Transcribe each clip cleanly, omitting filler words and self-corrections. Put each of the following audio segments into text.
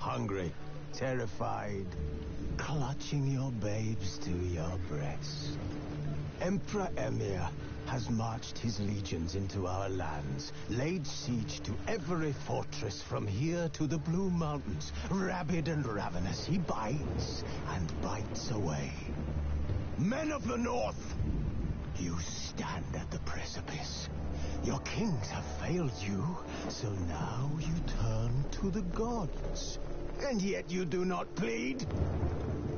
hungry, terrified, clutching your babes to your breast. Emperor Emir has marched his legions into our lands, laid siege to every fortress from here to the Blue Mountains. Rabid and ravenous, he bites and bites away. Men of the North, you stand at the precipice. Your kings have failed you, so now you turn to the gods. And yet you do not plead.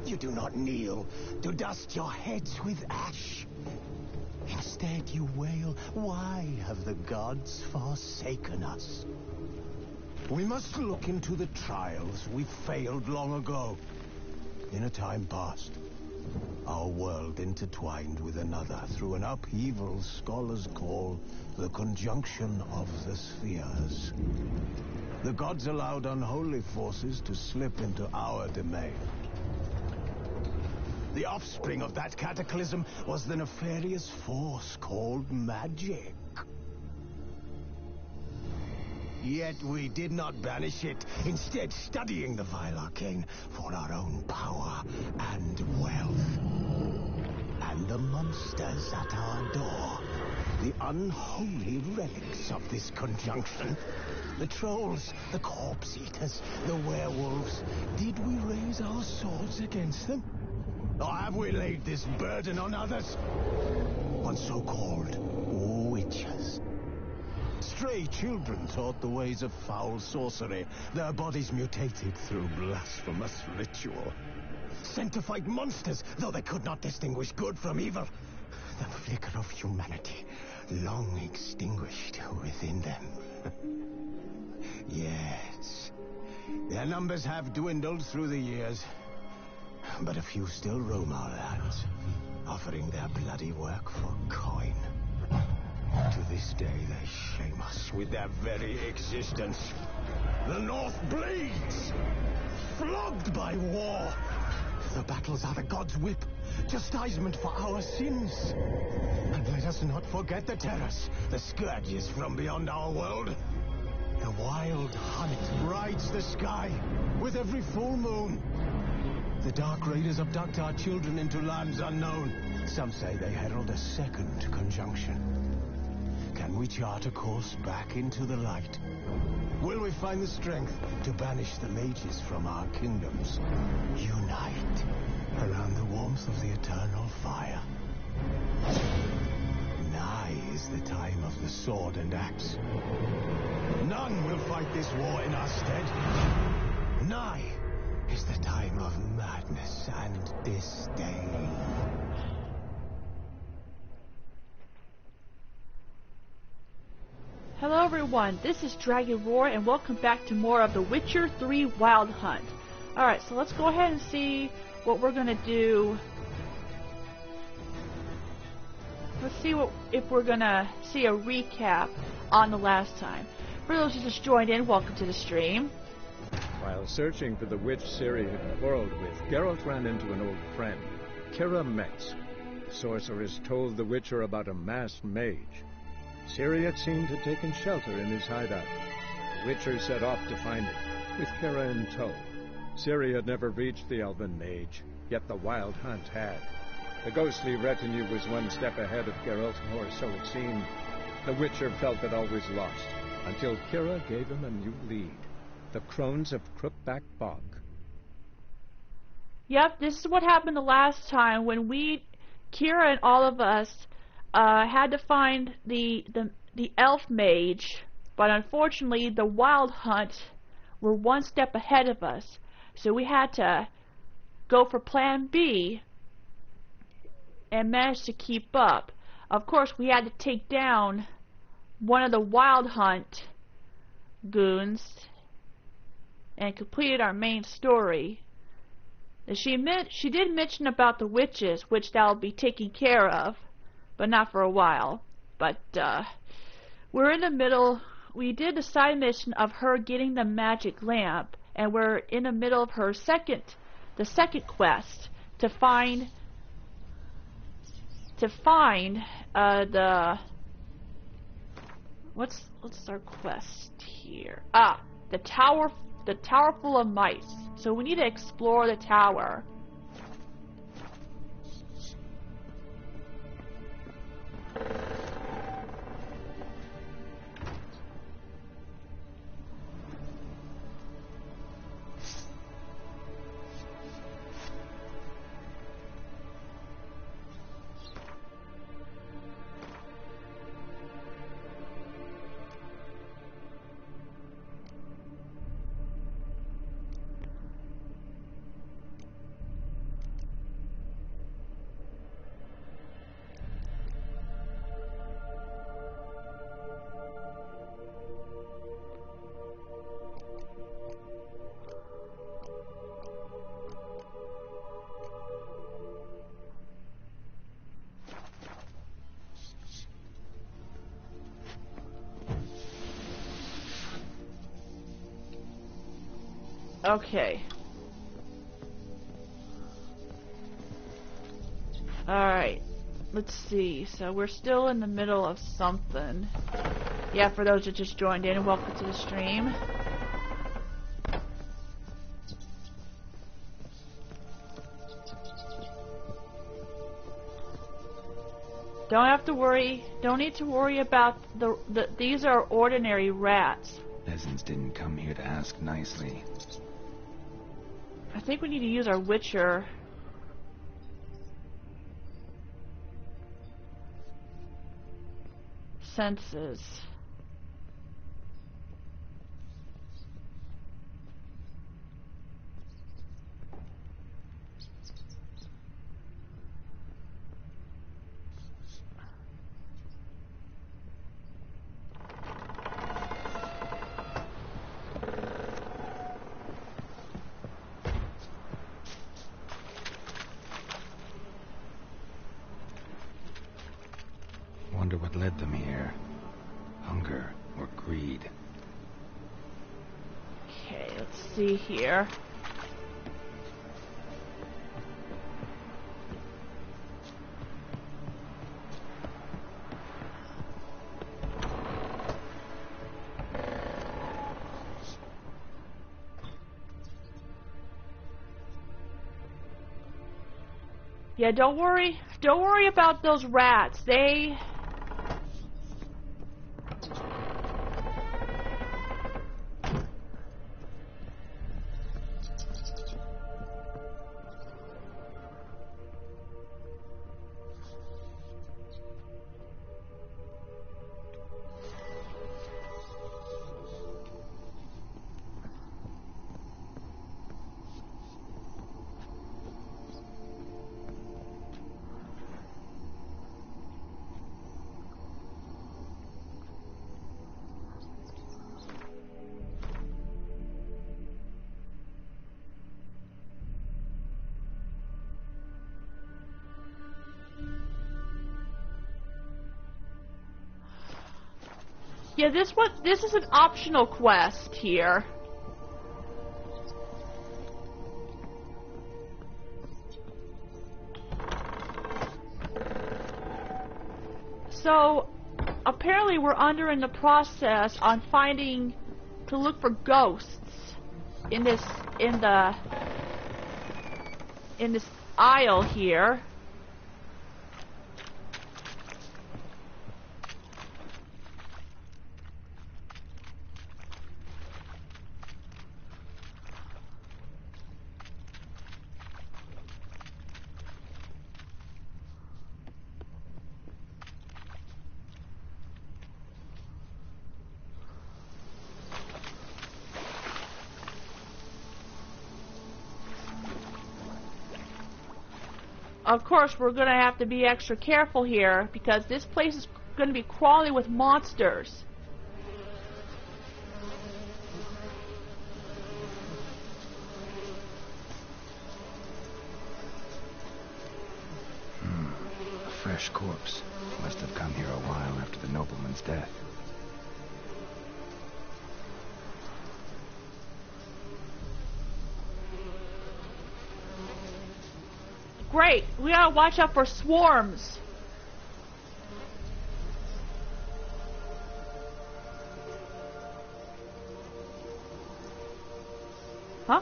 You do not kneel to dust your heads with ash. Instead you wail, why have the gods forsaken us? We must look into the trials we failed long ago. In a time past, our world intertwined with another through an upheaval scholars call the conjunction of the spheres. The gods allowed unholy forces to slip into our domain. The offspring of that cataclysm was the nefarious force called magic. Yet we did not banish it, instead studying the vile arcane for our own power and wealth. And the monsters at our door, the unholy relics of this conjunction. The trolls, the corpse eaters, the werewolves. Did we raise our swords against them? Or have we laid this burden on others? On so-called witches. Stray children taught the ways of foul sorcery, their bodies mutated through blasphemous ritual. Sent to fight monsters, though they could not distinguish good from evil. The flicker of humanity, long extinguished within them. Yes, their numbers have dwindled through the years. But a few still roam our lands, offering their bloody work for coin. To this day, they shame us with their very existence. The North bleeds, flogged by war. The battles are the gods' whip, chastisement for our sins. And let us not forget the terrors, the scourges from beyond our world. The wild hunt rides the sky with every full moon. The Dark Raiders abduct our children into lands unknown. Some say they herald a second conjunction. Can we chart a course back into the light? Will we find the strength to banish the mages from our kingdoms? Unite around the warmth of the eternal fire. Nigh is the time of the sword and axe. None will fight this war in our stead. Nigh is the time of madness and disdain. Hello everyone, this is Dragon Roar and welcome back to more of The Witcher 3 Wild Hunt. Alright, so let's go ahead and see what we're gonna do. Let's see if we're gonna see a recap on the last time. For those who just joined in, welcome to the stream. While searching for the witch Ciri had quarreled with, Geralt ran into an old friend, Kira Metz. The sorceress told the Witcher about a masked mage. Ciri, it seemed, had taken shelter in his hideout. The Witcher set off to find it, with Kira in tow. Ciri had never reached the elven mage, yet the wild hunt had. The ghostly retinue was one step ahead of Geralt, or so it seemed. The Witcher felt that all was lost, until Kira gave him a new lead. The Crones of Crookback Bog. Yep, this is what happened the last time when Kira and all of us had to find the elf mage, but unfortunately the wild hunt were one step ahead of us, so we had to go for plan B and manage to keep up. Of course, we had to take down one of the wild hunt goons and completed our main story. She did mention about the witches, which that'll be taken care of, but not for a while. But we're in the middle. We did the side mission of her getting the magic lamp, and we're in the middle of the second quest to find the what's our quest here? The Tower the tower full of mice. So we need to explore the tower. Okay. Alright. Let's see. So we're still in the middle of something. Yeah, for those that just joined in, welcome to the stream. Don't have to worry. Don't need to worry about these are ordinary rats. Peasants didn't come here to ask nicely. I think we need to use our Witcher senses. Wonder what led them here. Hunger or greed? Okay, let's see here. Yeah, don't worry about those rats. They... Yeah, this is an optional quest here. So apparently we're in the process on finding to look for ghosts in this aisle here. Of course, we're going to have to be extra careful here because this place is going to be crawling with monsters. A fresh corpse. Must have come here a while after the nobleman's death. Great, we gotta watch out for swarms. Huh?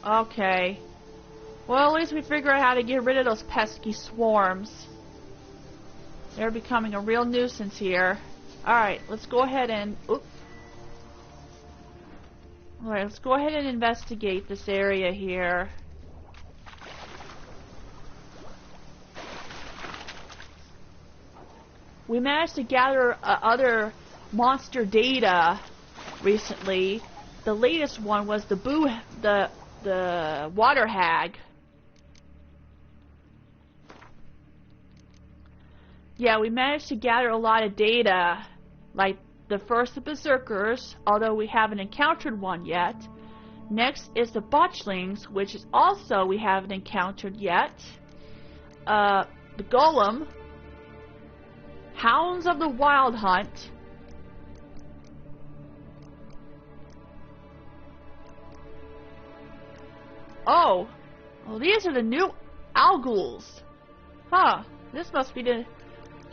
Okay. Well, at least we figured out how to get rid of those pesky swarms. They're becoming a real nuisance here. Alright, let's go ahead and... Alright, let's go ahead and investigate this area here. We managed to gather other monster data recently. The latest one was the water hag. Yeah, we managed to gather a lot of data, like the first of Berserkers, although we haven't encountered one yet. Next is the Botchlings, which is also we haven't encountered yet. The Golem, Hounds of the Wild Hunt, oh, well, these are the new Alguls. Huh, this must be the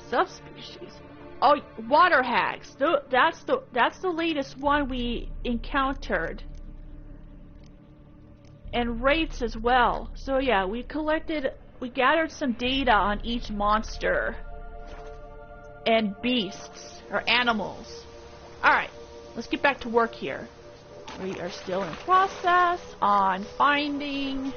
subspecies. Oh, water hags. That's the latest one we encountered. And wraiths as well. So yeah, we gathered some data on each monster and beasts or animals. Alright, let's get back to work here. We are still in process on finding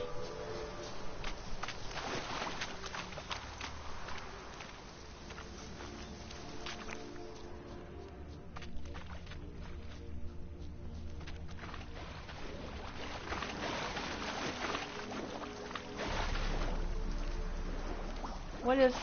what is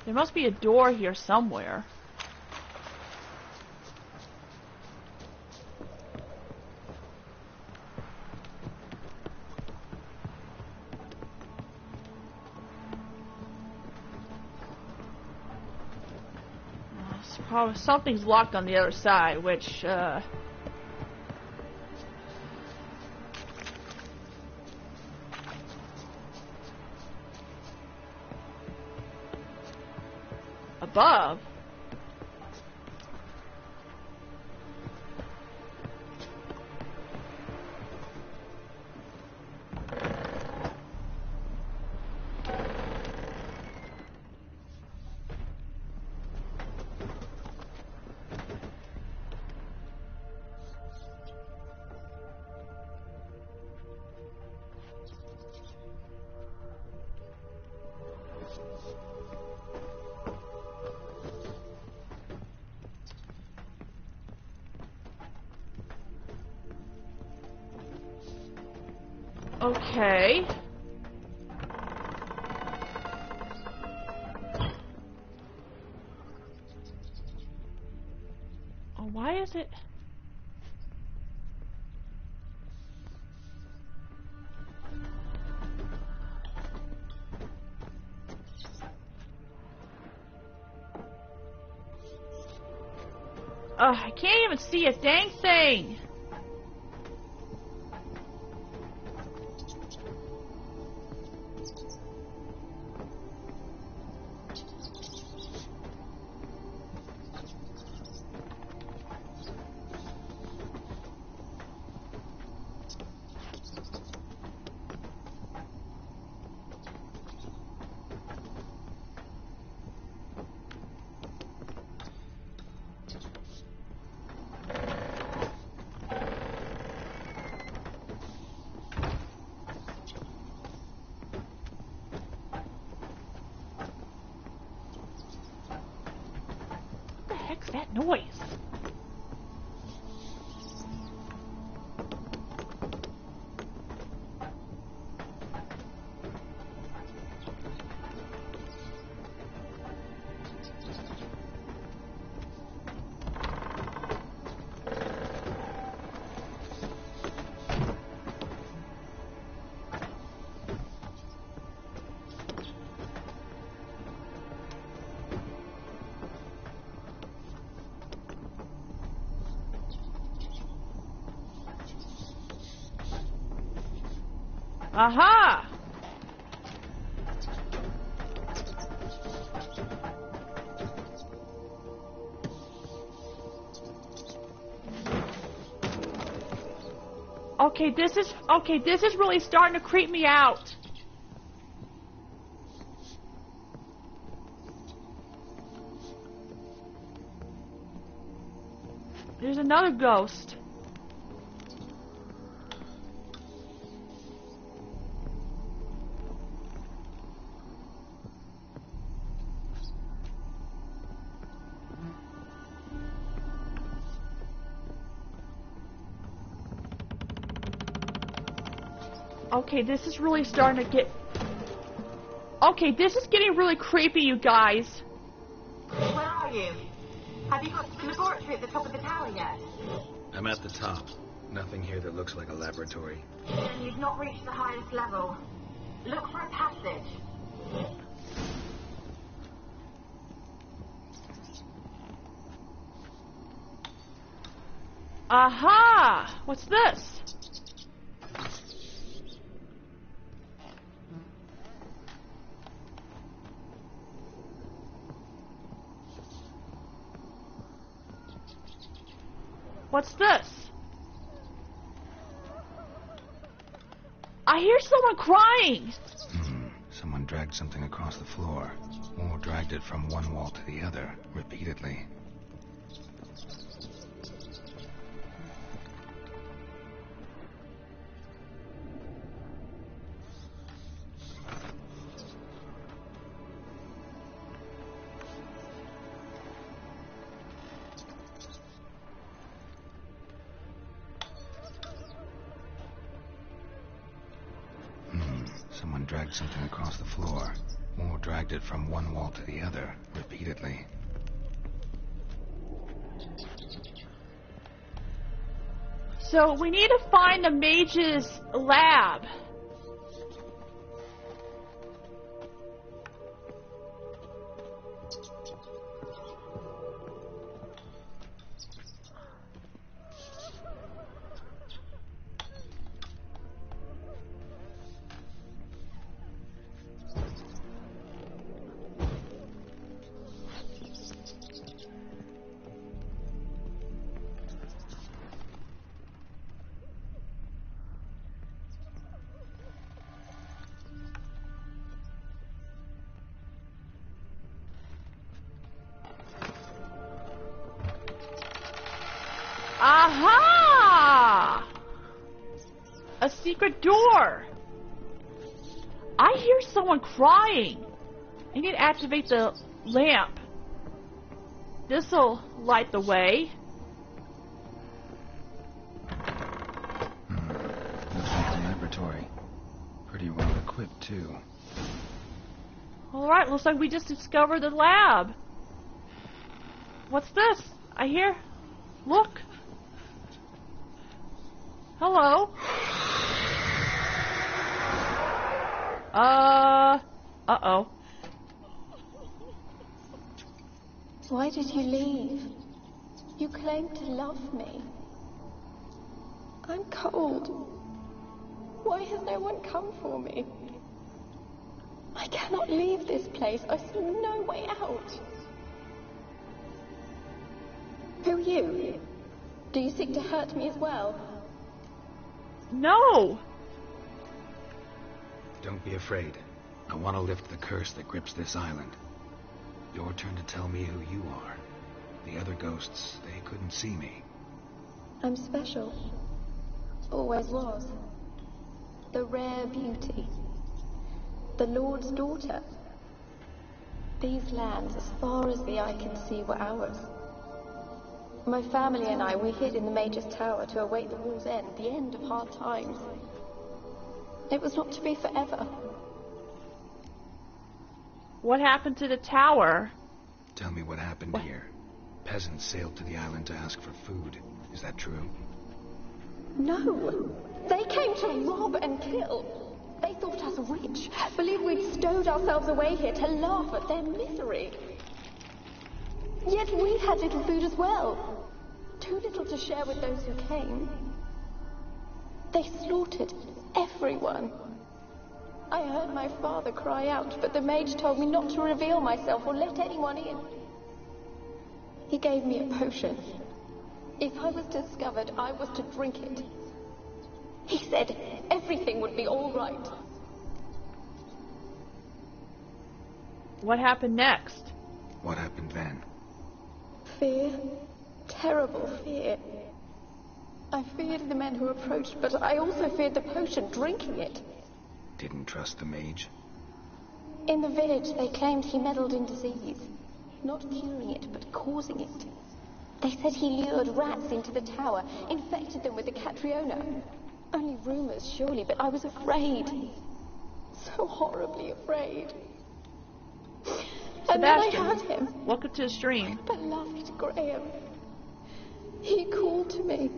there must be a door here somewhere. Probably something's locked on the other side, which above. Okay. Oh, why is it? Ugh, I can't even see a dang thing. heck's that noise? Aha! Okay, this is really starting to creep me out. There's another ghost. Okay, this is really starting to get... Okay, this is getting really creepy, you guys. Where are you? Have you got to the laboratory at the top of the tower yet? I'm at the top. Nothing here that looks like a laboratory. Then you've not reached the highest level. Look for a passage. Aha! What's this? What's this? I hear someone crying! Someone dragged something across the floor, or dragged it from one wall to the other, repeatedly. Someone dragged something across the floor, or dragged it from one wall to the other, repeatedly. So we need to find the mage's lab. Aha! A secret door. I hear someone crying. I need to activate the lamp. This'll light the way. Looks like a laboratory. Pretty well equipped, too. Alright, looks like we just discovered the lab. What's this? I hear... Look. Hello. Uh-oh. Why did you leave? You claimed to love me. I'm cold. Why has no one come for me? I cannot leave this place. I see no way out. Who are you? Do you seek to hurt me as well? No. Don't be afraid. I want to lift the curse that grips this island. Your turn to tell me who you are. The other ghosts, they couldn't see me. I'm special. Always was. The rare beauty. The Lord's daughter. These lands, as far as the eye can see, were ours. My family and I, we hid in the Major's tower to await the war's end, the end of hard times. It was not to be forever. What happened to the tower? Tell me what happened here. Peasants sailed to the island to ask for food. Is that true? No. They came to rob and kill. They thought us rich, believed we'd stowed ourselves away here to laugh at their misery. Yet we had little food as well. Too little to share with those who came. They slaughtered everyone. I heard my father cry out, but the mage told me not to reveal myself or let anyone in. He gave me a potion. If I was discovered, I was to drink it. He said everything would be all right. What happened next? What happened then? Fear. Terrible fear. I feared the men who approached, but I also feared the potion, drinking it. Didn't trust the mage? In the village, they claimed he meddled in disease. Not curing it, but causing it. They said he lured rats into the tower, infected them with the Catriona. Only rumors, surely, but I was afraid. So horribly afraid. And then I had him. Welcome to the stream. Beloved Graham. He called to me.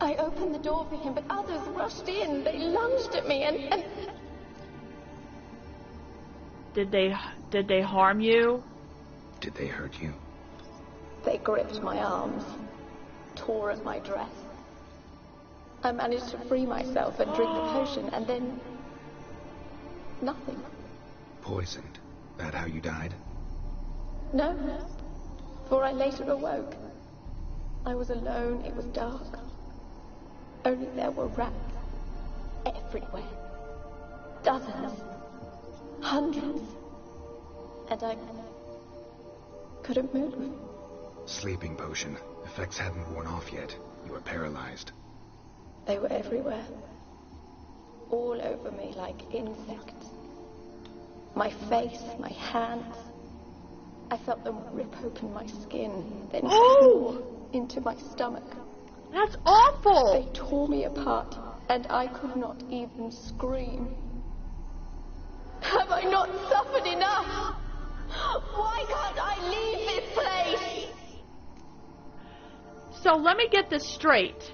I opened the door for him, but others rushed in. They lunged at me and... Did they harm you? Did they hurt you? They gripped my arms, tore at my dress. I managed to free myself and drink the potion, and then... nothing. Poisoned? That how you died? No, for I later awoke. I was alone, it was dark. Only there were rats everywhere. Dozens. Hundreds. And I couldn't move. Sleeping potion. Effects hadn't worn off yet. You were paralyzed. They were everywhere. All over me like insects. My face, my hands. I felt them rip open my skin, then claw into my stomach. That's awful! They tore me apart, and I could not even scream. Have I not suffered enough? Why can't I leave this place? So let me get this straight.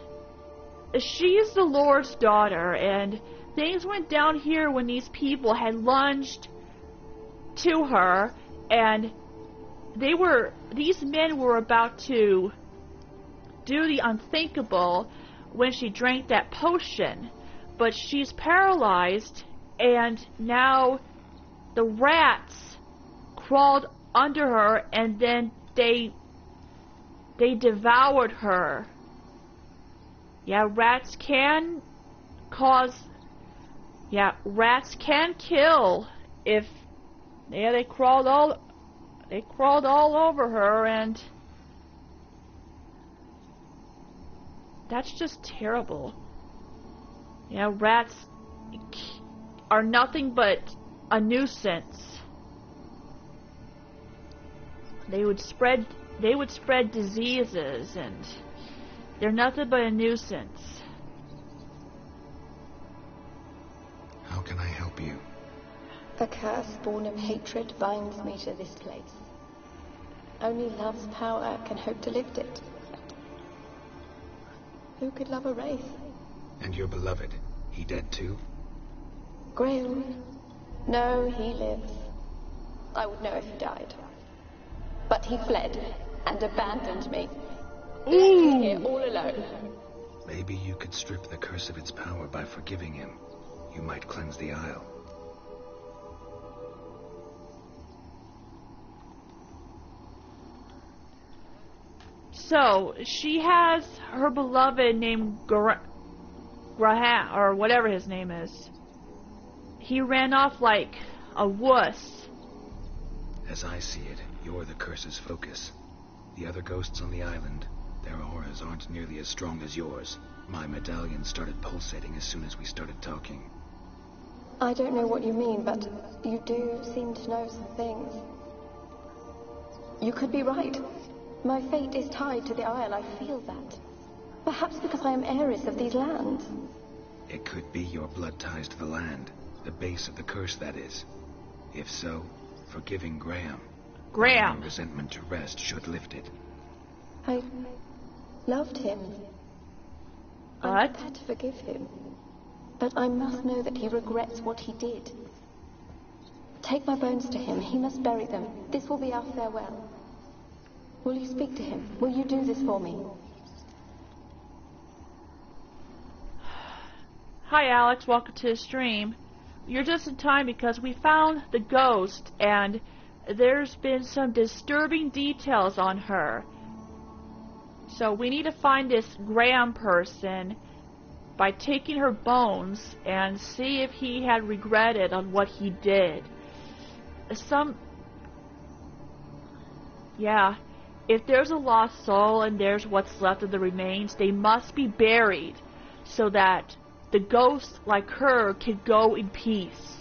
She's the Lord's daughter, and things went down here when these people had lunged to her, and these men were about to do the unthinkable when she drank that potion. But she's paralyzed, and now the rats crawled under her, and then they devoured her. Yeah, rats can kill if they crawled all over her, and that's just terrible. Yeah, rats are nothing but a nuisance. They would spread diseases, and they're nothing but a nuisance. How can I help you? A curse born of hatred binds me to this place. Only love's power can hope to lift it. Who could love a wraith? And your beloved, he dead too? Graham? No, he lives. I would know if he died. But he fled and abandoned me. Left me here all alone. Maybe you could strip the curse of its power by forgiving him. You might cleanse the Isle. So, she has her beloved named Graham, or whatever his name is. He ran off like a wuss. As I see it, you're the curse's focus. The other ghosts on the island, their auras aren't nearly as strong as yours. My medallion started pulsating as soon as we started talking. I don't know what you mean, but you do seem to know some things. You could be right. My fate is tied to the Isle, I feel that. Perhaps because I am heiress of these lands. It could be your blood ties to the land. The base of the curse, that is. If so, forgiving Graham. Graham. Resentment to rest should lift it. I loved him. I'm What? prepared to forgive him. But I must know that he regrets what he did. Take my bones to him. He must bury them. This will be our farewell. Will you speak to him? Will you do this for me? Hi Alex, welcome to the stream. You're just in time because we found the ghost and there's been some disturbing details on her. So we need to find this Graham person by taking her bones and see if he had regretted on what he did. If there's a lost soul and there's what's left of the remains, they must be buried so that the ghost like her can go in peace.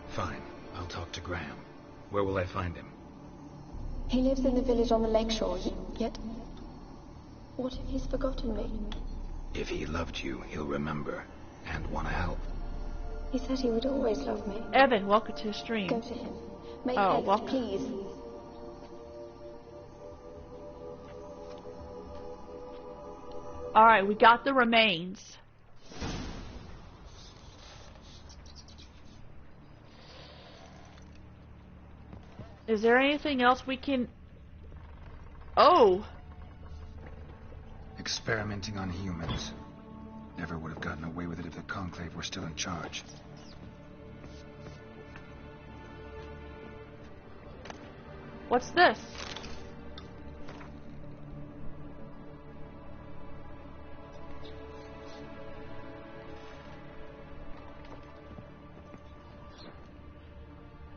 Fine. I'll talk to Graham. Where will I find him? He lives in the village on the lakeshore, yet... What if he's forgotten me? If he loved you, he'll remember. And want to help. He said he would always love me. Evan, welcome to the stream. Go to him. Make Oh, haste, welcome. please. Alright, we got the remains. Is there anything else we can... Oh! Experimenting on humans. Never would have gotten away with it if the Conclave were still in charge. What's this?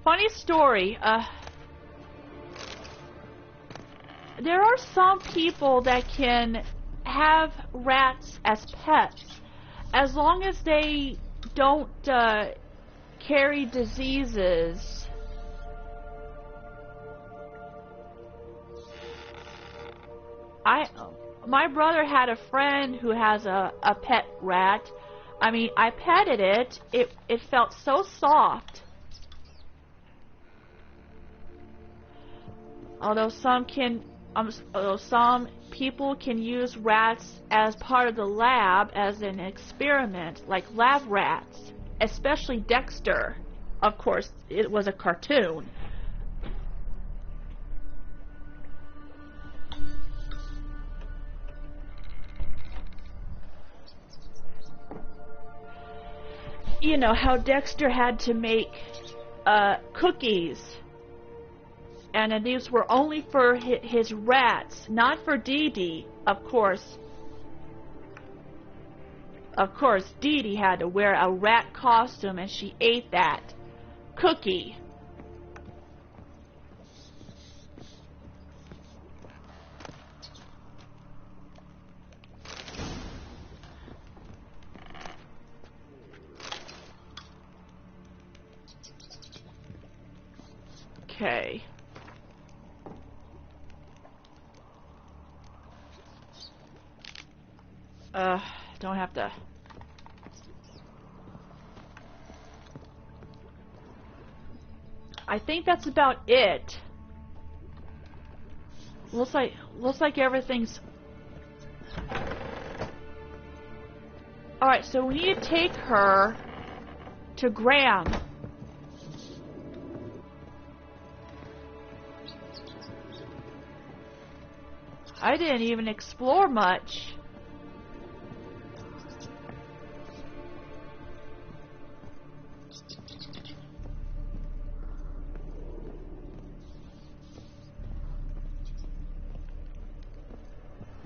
Funny story, there are some people that can have rats as pets as long as they don't carry diseases. My brother had a friend who has a pet rat. I mean, I petted it. It felt so soft. Although some people can use rats as part of the lab as an experiment, like lab rats, especially Dexter. Of course, it was a cartoon. You know how Dexter had to make cookies. And these were only for his rats, not for Dee Dee, of course. Of course, Dee Dee had to wear a rat costume and she ate that cookie. Okay. Don't have to. I think that's about it. Looks like everything's. Alright, so we need to take her to Graham. I didn't even explore much.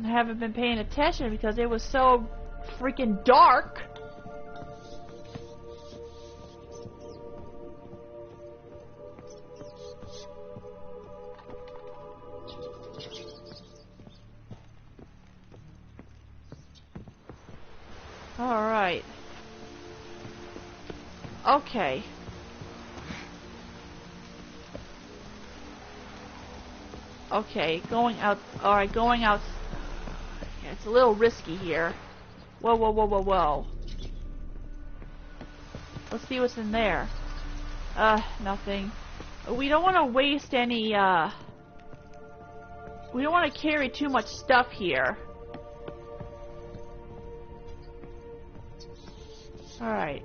I haven't been paying attention because it was so freaking dark. Alright. Okay. Okay, going out. Alright, going out. Yeah, it's a little risky here. Whoa, whoa, whoa, whoa, whoa. Let's see what's in there. Nothing. We don't want to waste any, we don't want to carry too much stuff here. Alright.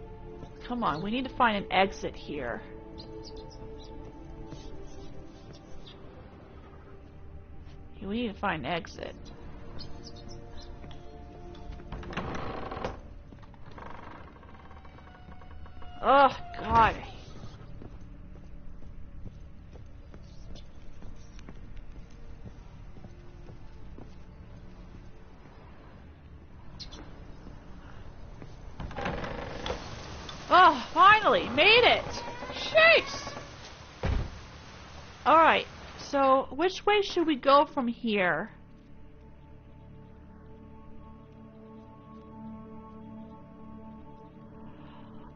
Come on, we need to find an exit here. We need to find an exit. Oh, God. Oh, finally, made it! Jeez! Alright, so which way should we go from here?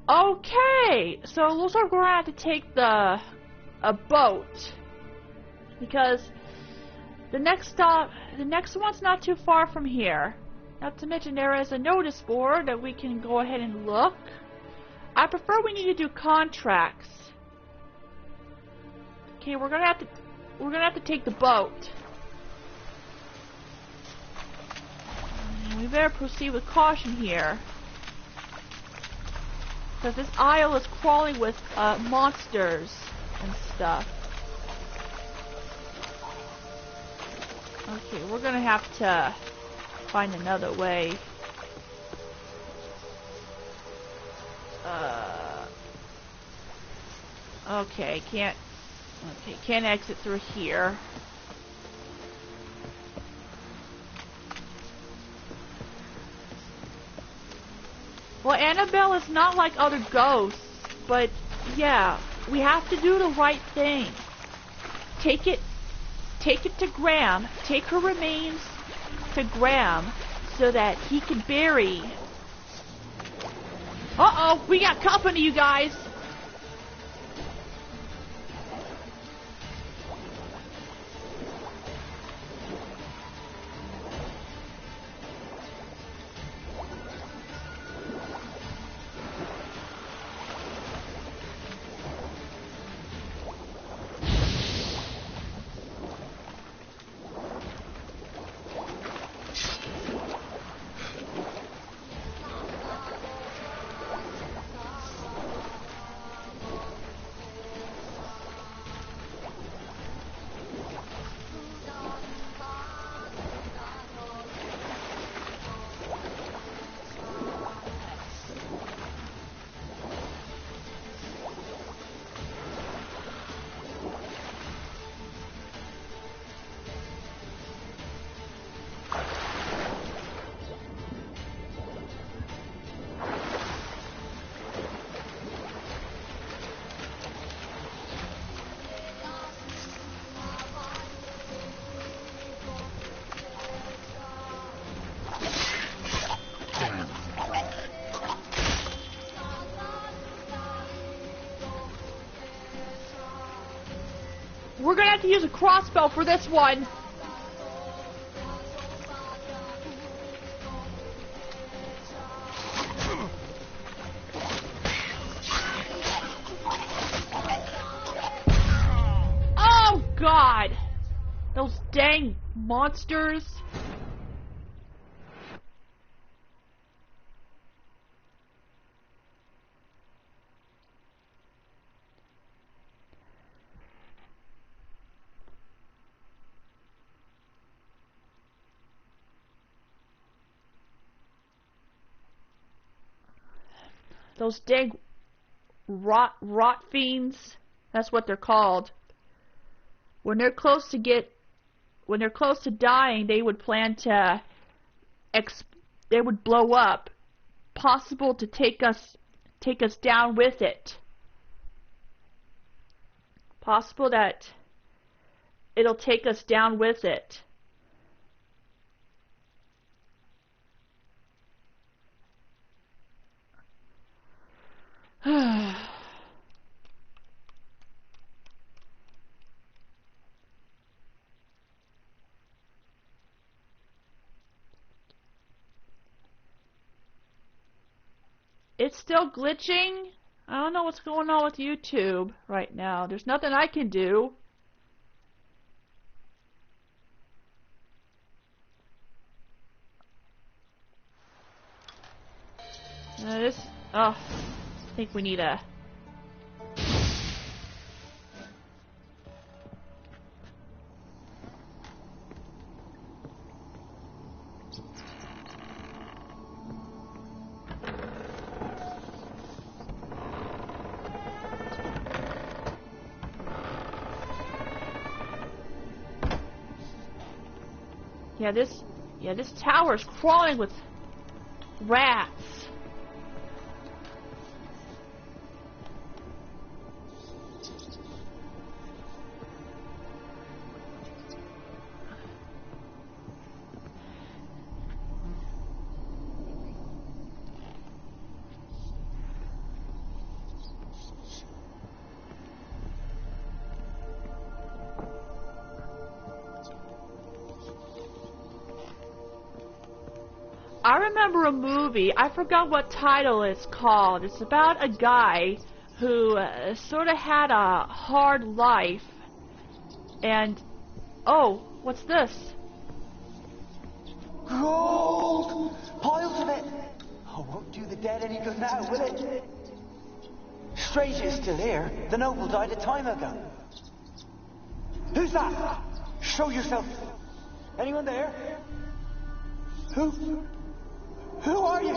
Okay, so it looks like we're gonna have to take a boat, because the next one's not too far from here. Not to mention there is a notice board that we can go ahead and look. I prefer we need to do contracts. Okay, we're gonna have to take the boat. We better proceed with caution here. Because this isle is crawling with monsters and stuff. Okay, we're gonna have to find another way. Okay, can't exit through here. Well, Annabelle is not like other ghosts, but yeah, we have to do the right thing. Take it to Graham. Take her remains to Graham so that he can bury. Uh-oh, we got company, you guys. We're gonna have to use a crossbow for this one. Oh God! Those dang monsters. Those dang rot fiends. That's what they're called. When they're close to dying, they would plan to they would blow up. Possible to take us down with it. Possible that it'll take us down with it. it's still glitching. I don't know what's going on with YouTube right now. There's nothing I can do. I think we need a... this tower's crawling with rats. I remember a movie, I forgot what title it's called. It's about a guy who sort of had a hard life. And, oh, what's this? Gold! Piles of it! Oh, won't do the dead any good now, will it? Strange it's still here. The noble died a time ago. Who's that? Show yourself. Anyone there? Who are you?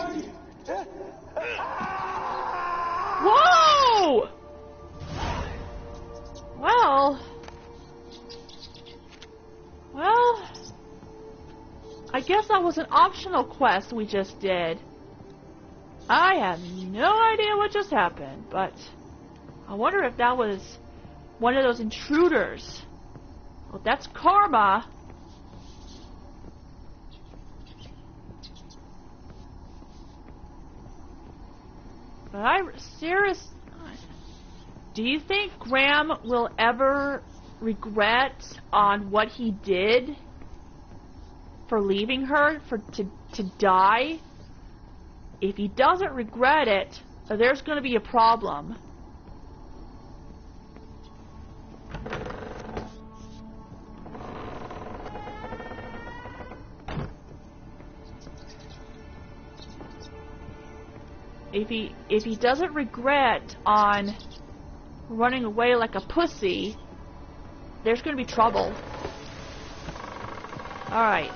Whoa! Well, I guess that was an optional quest we just did. I have no idea what just happened, but I wonder if that was one of those intruders. Well, that's karma. But do you think Graham will ever regret on what he did for leaving her to die? If he doesn't regret it, there's going to be a problem. If he doesn't regret on running away like a pussy, there's going to be trouble. Alright.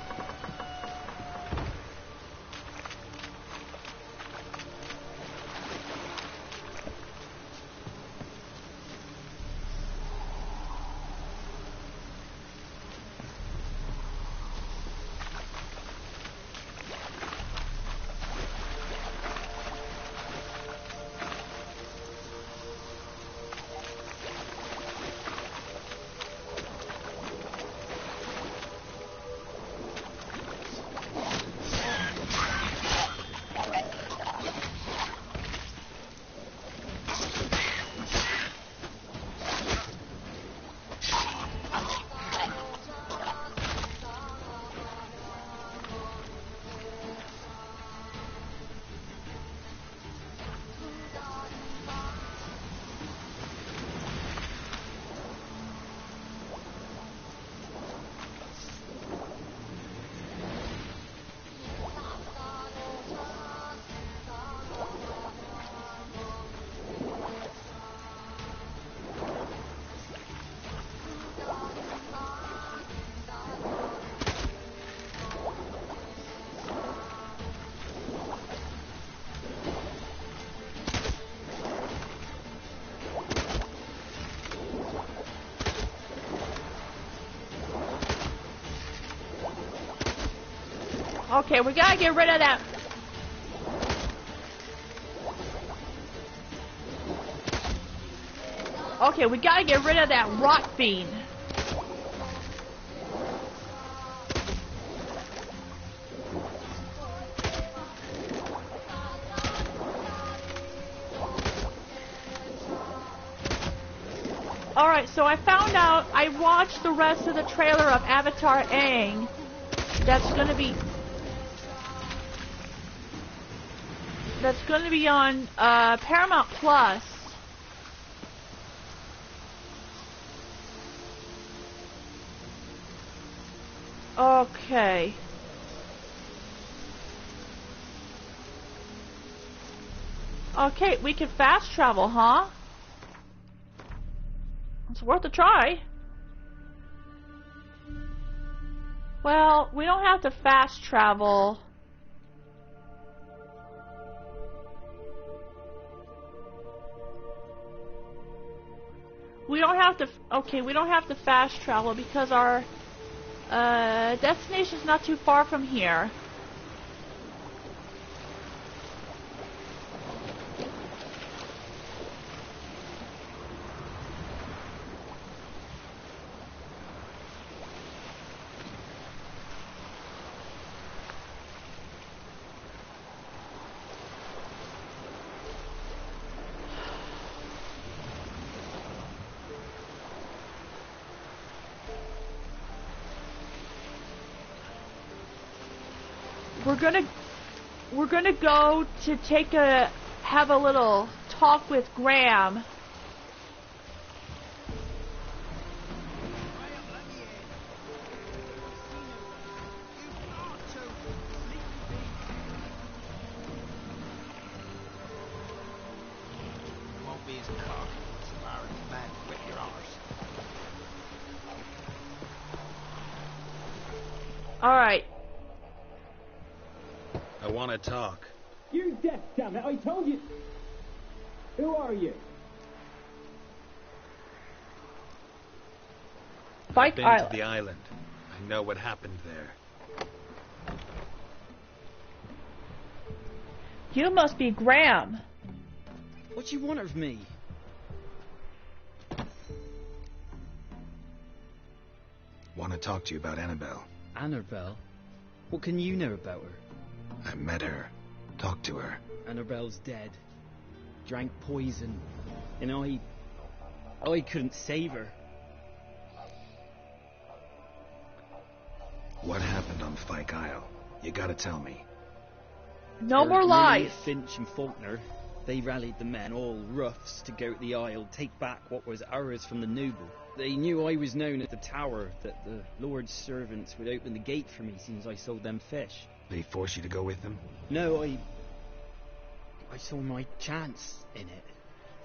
Okay, we gotta get rid of that. Okay, we gotta get rid of that rot fiend. Alright, so I found out, I watched the rest of the trailer of Avatar Aang. That's gonna be... that's going to be on Paramount Plus. Okay. Okay, we can fast travel, huh? It's worth a try. Well, we don't have to fast travel. We don't have to, okay, we don't have to fast travel because our destination's not too far from here. We're gonna go to have a little talk with Graham. Won't be as cock as a married man with your arse. Alright. I want to talk. You're deaf, damn it! I told you. Who are you? I've been to the island. I know what happened there. You must be Graham. What you want of me? Want to talk to you about Annabelle. Annabelle? What can you know about her? I met her. Talked to her. Annabelle's dead. Drank poison. And I couldn't save her. What happened on Fyke Isle? You gotta tell me. No more lies. Finch and Faulkner, they rallied the men, all roughs, to go to the Isle, take back what was ours from the noble. They knew I was known at the tower, that the Lord's servants would open the gate for me since I sold them fish. They force you to go with them? No, I saw my chance in it,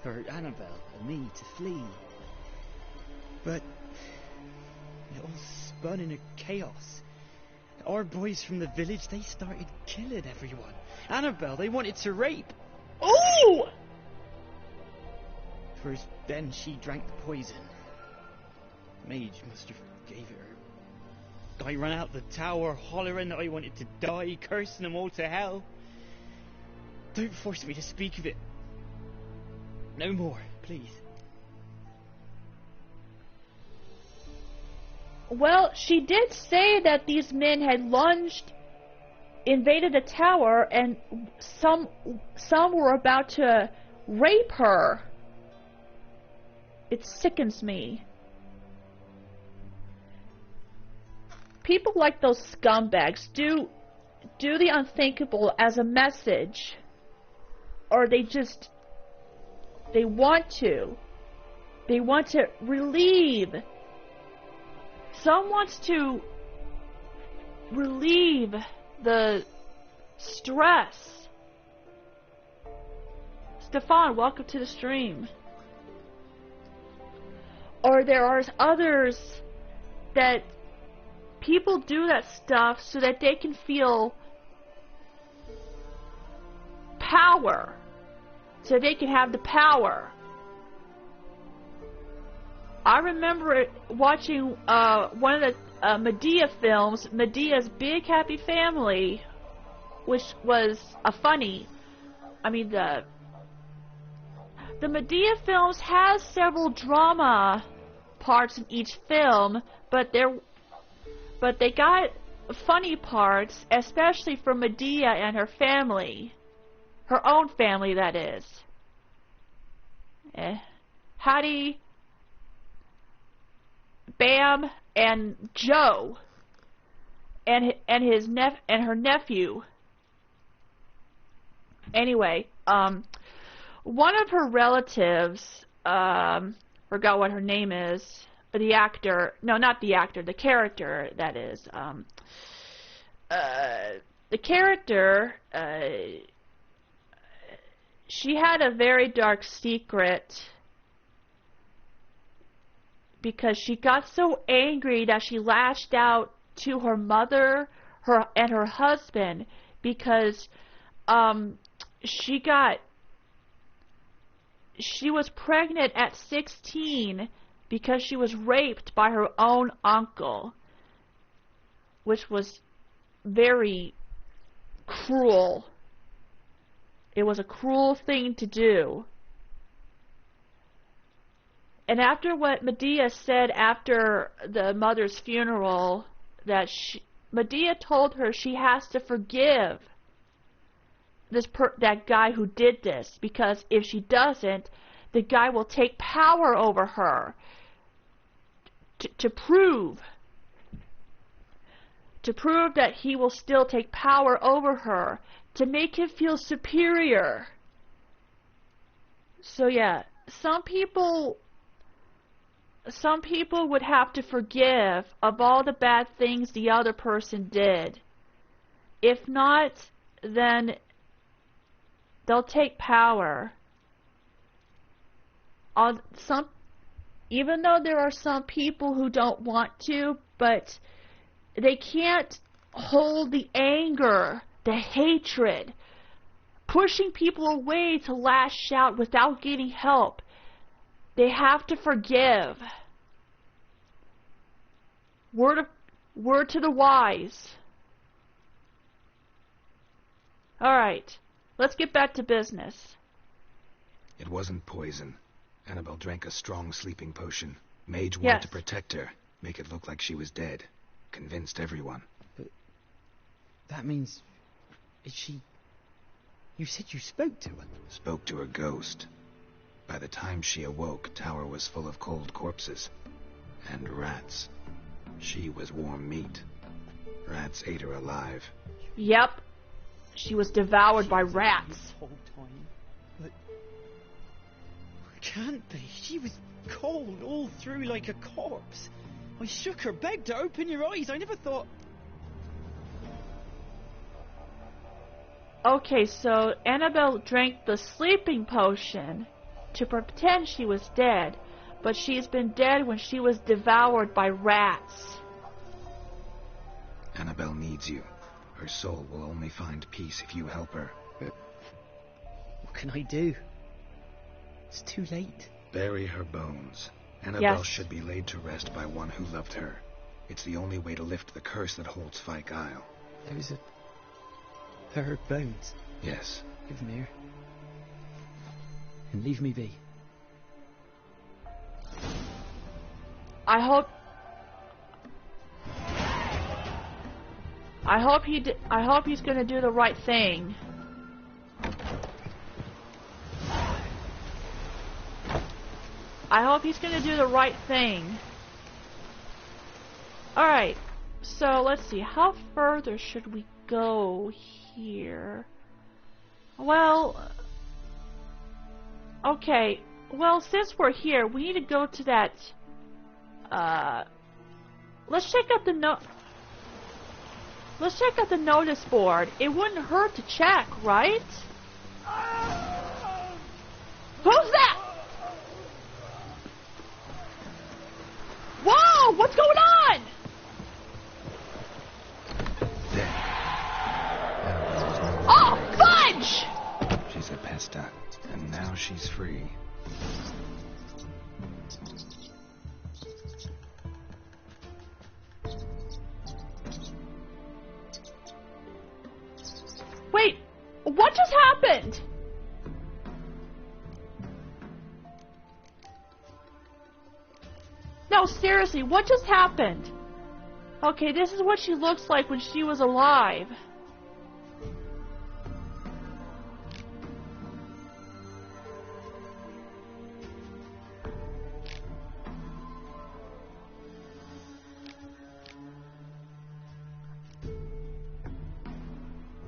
for Annabelle and me to flee. But it all spun into chaos. Our boys from the village, they started killing everyone. Annabelle, they wanted to rape. Ooh! First, then she drank the poison. Mage must have gave it her. I ran out the tower, hollering that I wanted to die, cursing them all to hell. Don't force me to speak of it. No more, please. Well, she did say that these men had invaded the tower, and some were about to rape her. It sickens me. People like those scumbags do the unthinkable as a message, or they want to relieve. Some wants to relieve the stress. Stefan, welcome to the stream. Or there are others that people do that stuff so that they can feel power. So they can have the power. I remember watching one of the Medea films, Medea's Big Happy Family, which was a funny. I mean, the Medea films has several drama parts in each film, but they got funny parts, especially for Medea and her family, her own family, that is. Hattie, Bam, and Joe, and her nephew. Anyway, one of her relatives, forgot what her name is, the actor, no, not the actor, the character, that is, the character, she had a very dark secret because she got so angry that she lashed out to her mother, and her husband, because she was pregnant at 16 because she was raped by her own uncle, which was very cruel. It was a cruel thing to do. And after what Medea said after the mother's funeral, that Medea told her she has to forgive that guy who did this, because if she doesn't, the guy will take power over her to prove that he will still take power over her, to make him feel superior. So yeah, some people would have to forgive of all the bad things the other person did. If not, then they'll take power. Even though there are some people who don't want to, but they can't hold the anger, the hatred, pushing people away to lash out without getting help. They have to forgive. Word to the wise. Alright, let's get back to business. It wasn't poison. Annabelle drank a strong sleeping potion. Mage wanted to protect her, make it look like she was dead. Convinced everyone. But that means... is she... You said you spoke to her? Spoke to her ghost. By the time she awoke, Tower was full of cold corpses. And rats. She was warm meat. Rats ate her alive. Yep. She was devoured by rats. The whole time. But... can't be. She was cold all through like a corpse. I shook her, begged her, open your eyes. I never thought... Okay, so Annabelle drank the sleeping potion to pretend she was dead, but she's been dead when she was devoured by rats. Annabelle needs you. Her soul will only find peace if you help her. What can I do? It's too late. Bury her bones. Annabelle should be laid to rest by one who loved her. It's the only way to lift the curse that holds Fyke Isle. Those are... her bones? Yes. Give them here. And leave me be. I hope he's gonna do the right thing. I hope he's gonna do the right thing. Alright, so let's see, how further should we go here? Well, okay, well, since we're here, we need to go to that, let's check out the notice board. It wouldn't hurt to check, right? Who's that? Whoa! What's going on? Oh, fudge! She's a pesta, and now she's free. Wait, what just happened? No, seriously, what just happened? Okay, this is what she looks like when she was alive.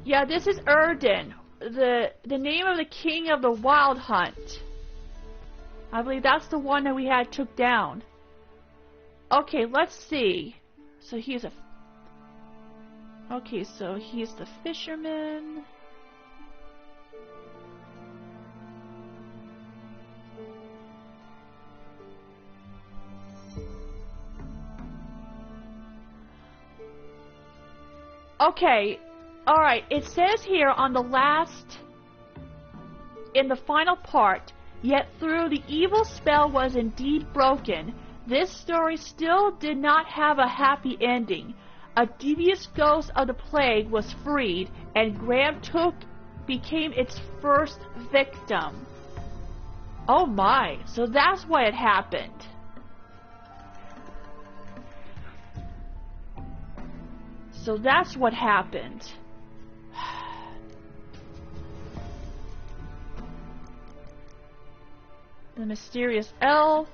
Yeah, this is Erden. the name of the king of the Wild Hunt. I believe that's the one that we had took down. Okay, let's see. So he's a... Okay, so he's the fisherman. Okay, alright, it says here on the last, in the final part, yet through the evil spell was indeed broken, this story still did not have a happy ending. A devious ghost of the plague was freed, and Graham became its first victim. Oh my, so that's why it happened. So that's what happened. The mysterious elf.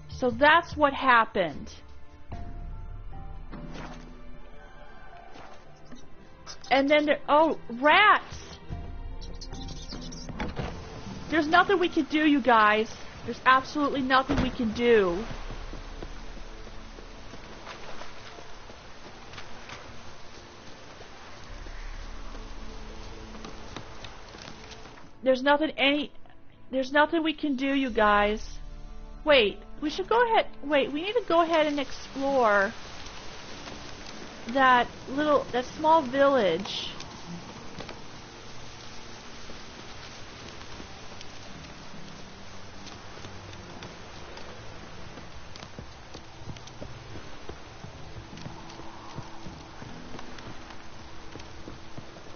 So that's what happened. And then there, oh, rats! There's nothing we can do, you guys. There's absolutely nothing we can do. There's nothing we can do, you guys. Wait, we should go ahead, wait, we need to go ahead and explore that small village.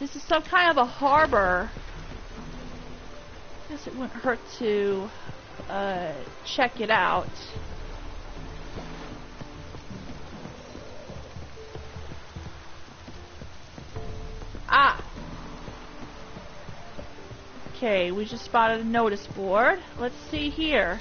This is some kind of a harbor. I guess it wouldn't hurt to check it out. Ah! Okay, we just spotted a notice board. Let's see here.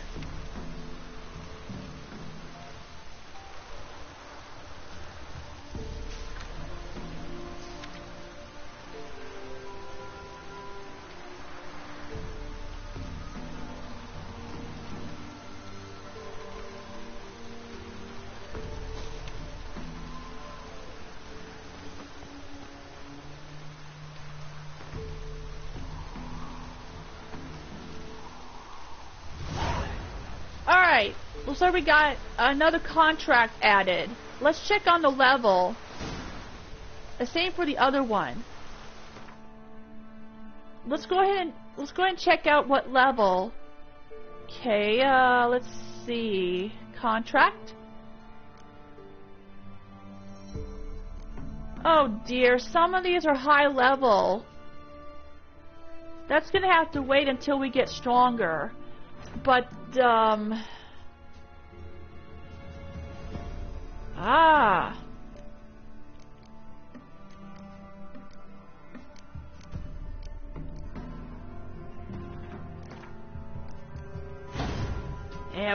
Alright, looks like we got another contract added. Let's check on the level. The same for the other one. Let's go ahead and check out what level. Okay, let's see. Contract? Oh dear, some of these are high level. That's gonna have to wait until we get stronger. But, there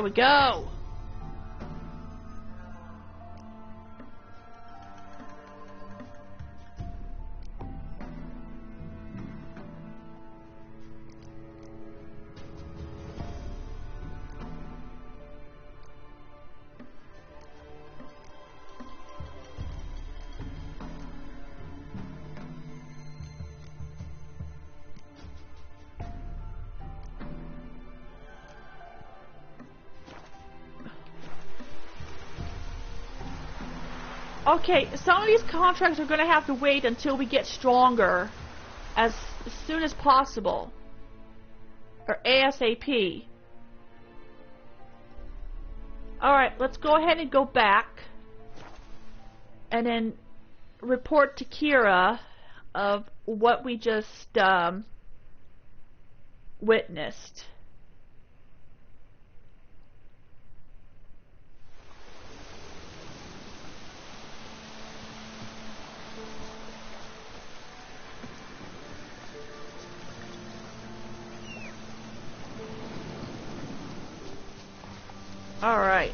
we go. Okay, some of these contracts are going to have to wait until we get stronger as soon as possible. Or ASAP. Alright, let's go ahead and go back. And then report to Kira of what we just witnessed. Alright.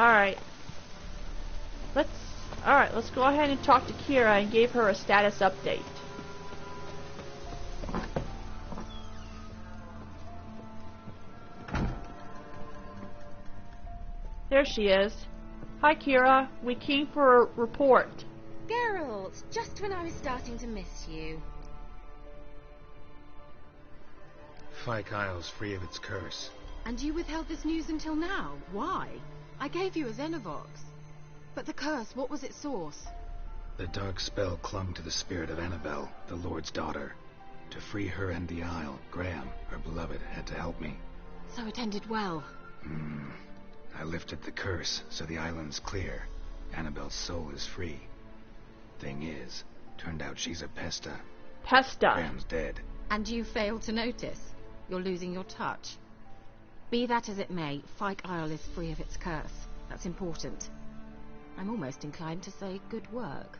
Alright. Let's go ahead and talk to Kira and give her a status update. There she is. Hi Kira, we came for a report. Geralt, just when I was starting to miss you. Fyke Isle's free of its curse. And you withheld this news until now? Why? I gave you a Xenovox. But the curse, what was its source? The dark spell clung to the spirit of Annabelle, the Lord's daughter. To free her and the Isle, Graham, her beloved, had to help me. So it ended well. I lifted the curse, so the island's clear. Annabelle's soul is free. Thing is, turned out she's a Pesta. Pesta. Graham's dead. And you failed to notice. You're losing your touch. Be that as it may, Fyke Isle is free of its curse. That's important. I'm almost inclined to say good work.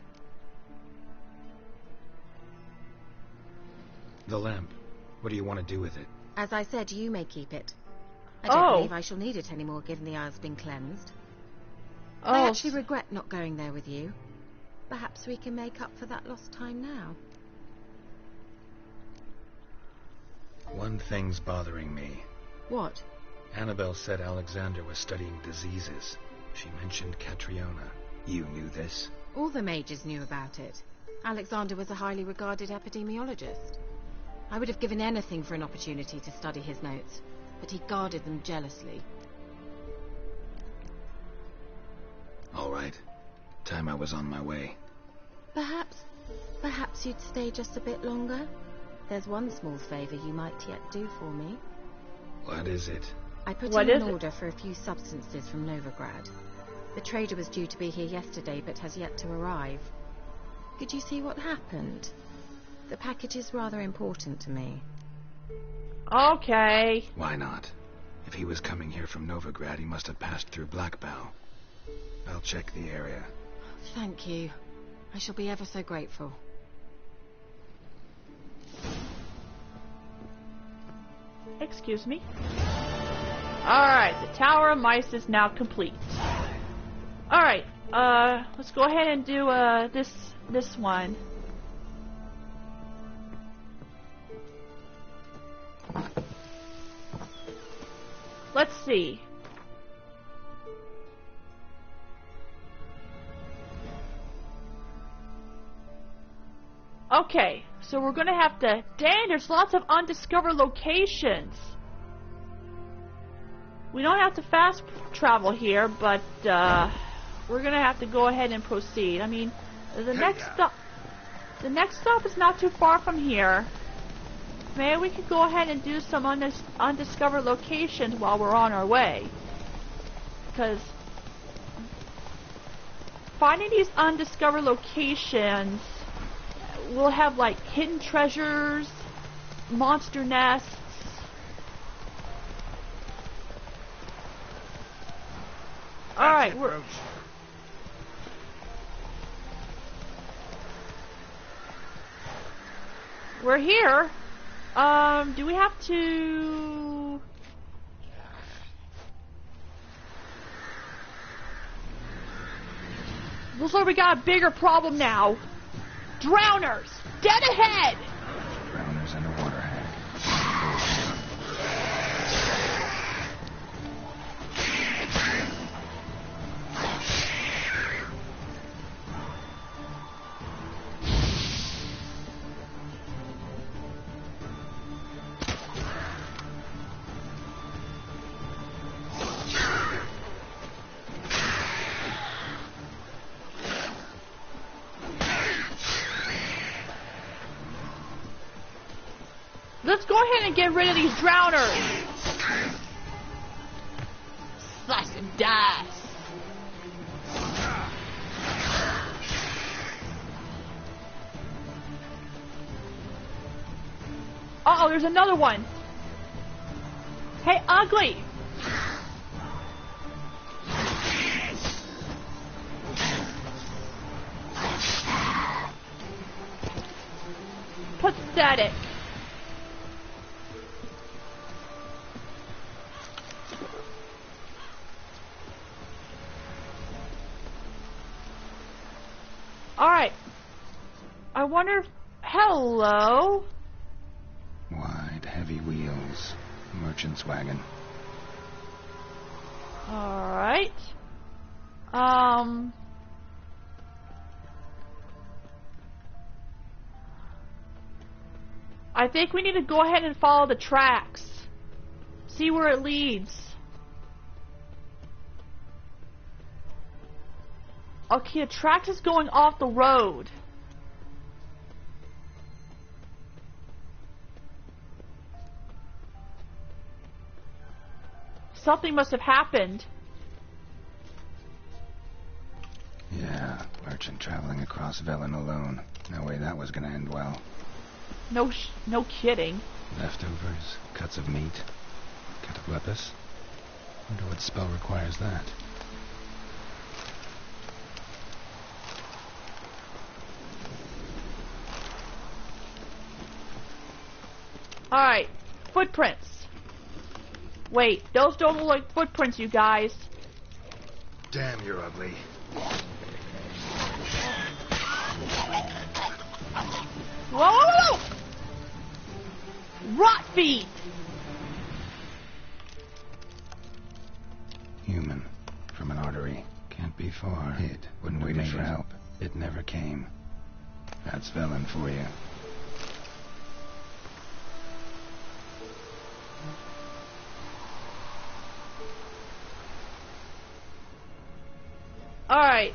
The lamp. What do you want to do with it? As I said, you may keep it. I don't believe I shall need it anymore, given the Isle's been cleansed. I actually regret not going there with you. Perhaps we can make up for that lost time now. One thing's bothering me. What? Annabelle said Alexander was studying diseases. She mentioned Catriona. You knew this? All the mages knew about it. Alexander was a highly regarded epidemiologist. I would have given anything for an opportunity to study his notes, but he guarded them jealously. All right. Time I was on my way. Perhaps you'd stay just a bit longer? There's one small favor you might yet do for me. What is it? I put in an order for a few substances from Novigrad. The trader was due to be here yesterday, but has yet to arrive. Could you see what happened? The package is rather important to me. Okay. Why not? If he was coming here from Novigrad, he must have passed through Blackbough. I'll check the area. Thank you. I shall be ever so grateful. Excuse me. Alright, the Tower of Mice is now complete. Alright, let's go ahead and do, this one. Let's see. Okay, so we're gonna have to... Dang, there's lots of undiscovered locations. We don't have to fast travel here, but we're gonna have to go ahead and proceed. I mean, the next stop is not too far from here. Maybe we could go ahead and do some undiscovered locations while we're on our way. Because finding these undiscovered locations, we'll have like hidden treasures, monster nests. Alright, we're here. Do we have to... Looks like we got a bigger problem now. Drowners! Dead ahead! Drowners and a water hag. Let's go ahead and get rid of these drowners. Slice and dice. Uh-oh, there's another one. Hey, ugly. Pathetic. wonder if... Hello? Wide, heavy wheels. Merchant's wagon. Alright. I think we need to go ahead and follow the tracks. See where it leads. Okay, the tracks is going off the road. Something must have happened. Yeah, merchant traveling across Velen alone. No way that was gonna end well. No kidding. Leftovers, cuts of meat, cataplepis. Wonder what spell requires that. Alright, footprints. Wait, those don't look like footprints, you guys. Damn, you're ugly. Whoa, whoa, whoa! Rot feet! Human, from an artery. Can't be far. Hid, wouldn't wait for help. It never came. That's Velen for you. Alright.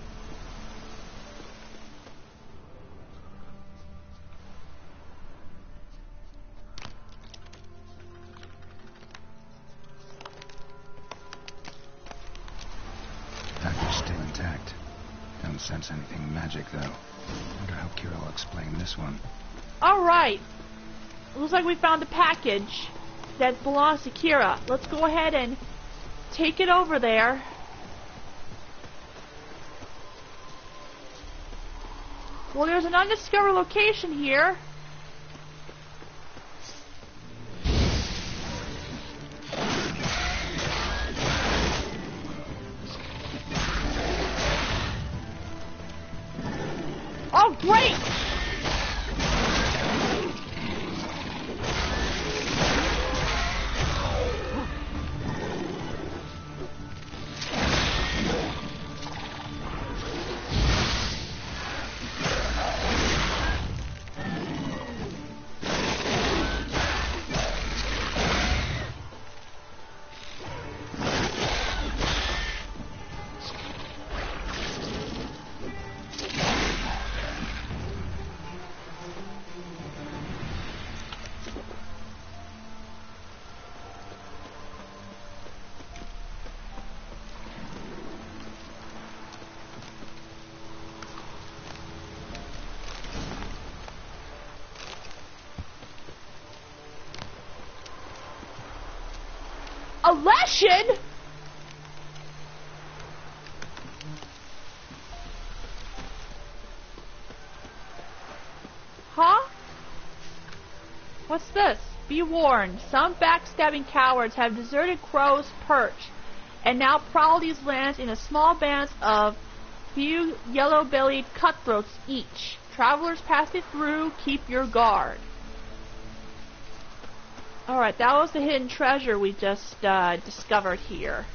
Package still intact. Don't sense anything magic, though. Wonder how Kira will explain this one. Alright. Looks like we found a package that belongs to Kira. Let's go ahead and take it over there. Well, there's an undiscovered location here. Oh, great! A lesson? Huh? What's this? Be warned, some backstabbing cowards have deserted Crow's Perch and now prowl these lands in a small bands of few yellow-bellied cutthroats each. Travelers passing through, keep your guard. Alright, that was the hidden treasure we just discovered here.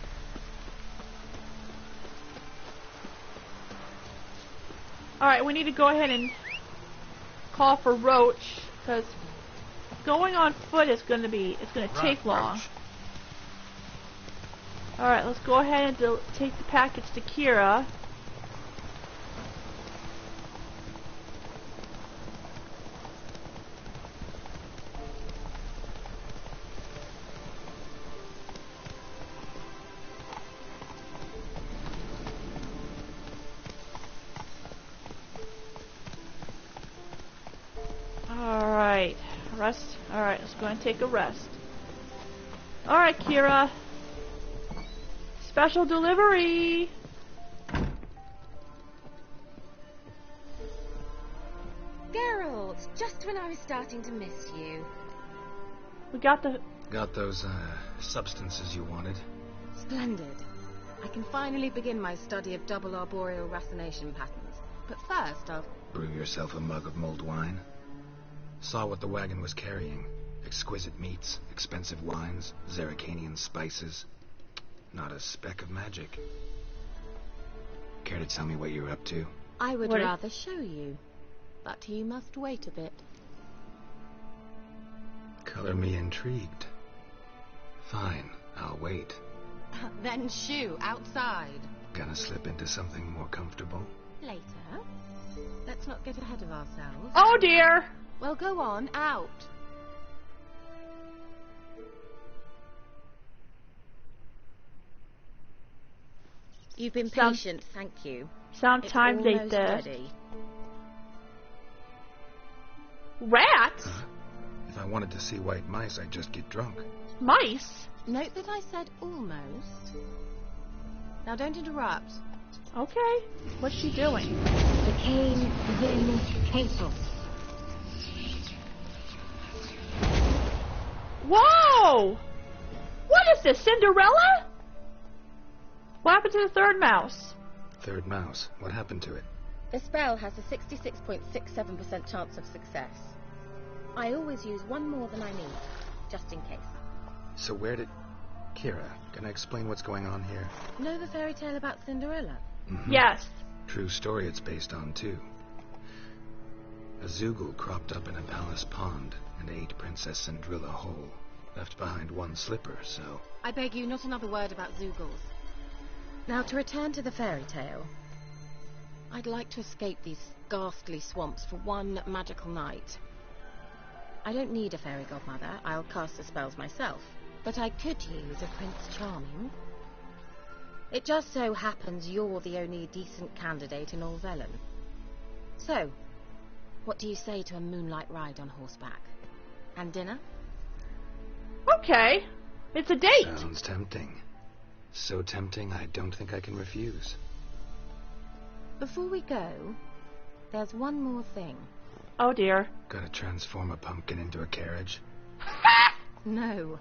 Alright, we need to go ahead and call for Roach, because going on foot is going to take long. Alright, let's go ahead and take the package to Kira. Rest. Alright, let's go and take a rest. Alright, Kira. Special delivery! Geralt, just when I was starting to miss you. We got those, substances you wanted? Splendid. I can finally begin my study of double arboreal racination patterns. But first, I'll... Brew yourself a mug of mulled wine. Saw what the wagon was carrying. Exquisite meats, expensive wines, Zerrikanian spices. Not a speck of magic. Care to tell me what you're up to? I would rather show you, but you must wait a bit. Color me intrigued. Fine, I'll wait. Then shoo, outside. Gonna slip into something more comfortable? Later. Let's not get ahead of ourselves. Oh dear! Well, go on, out. You've been patient, thank you. Sometimes they do. Ready. Rats? If I wanted to see white mice, I'd just get drunk. Mice? Note that I said almost. Now don't interrupt. Okay. What's she doing? The cane Vin Castle. Whoa! What is this, Cinderella? What happened to the third mouse? Third mouse. What happened to it? The spell has a 66.67% chance of success. I always use one more than I need, just in case. So where did... Kira, can I explain what's going on here? Know the fairy tale about Cinderella? Mm-hmm. Yes. True story it's based on, too. A Zoogle cropped up in a palace pond and ate Princess Cinderella whole. Left behind one slipper, so... I beg you, not another word about Zoogles. Now, to return to the fairy tale. I'd like to escape these ghastly swamps for one magical night. I don't need a fairy godmother. I'll cast the spells myself. But I could use a Prince Charming. It just so happens you're the only decent candidate in all Velen. So, what do you say to a moonlight ride on horseback? And dinner? Okay. It's a date. Sounds tempting. So tempting, I don't think I can refuse. Before we go, there's one more thing. Oh dear. Gotta transform a pumpkin into a carriage? No.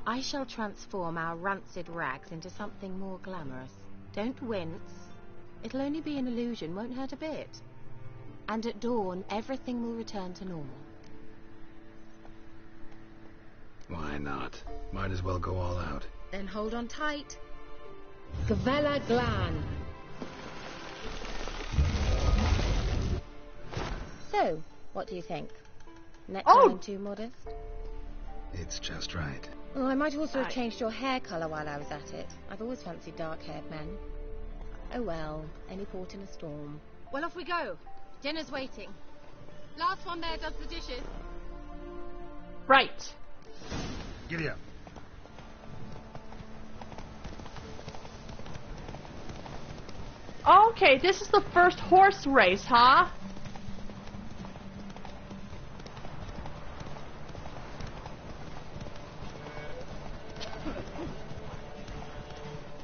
I shall transform our rancid rags into something more glamorous. Don't wince. It'll only be an illusion, won't hurt a bit. And at dawn, everything will return to normal. Why not? Might as well go all out. Then hold on tight. Gavella Glan. So, what do you think? Neckline Oh! too modest? It's just right. Well, I might also have changed your hair colour while I was at it. I've always fancied dark-haired men. Oh well, any port in a storm. Well, off we go. Dinner's waiting. Last one there does the dishes. Right. Giddy up. Okay, this is the first horse race, huh?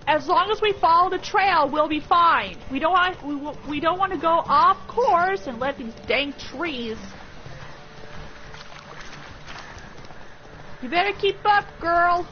As long as we follow the trail, we'll be fine. We don't want to go off course and let these dang trees. You better keep up, girl.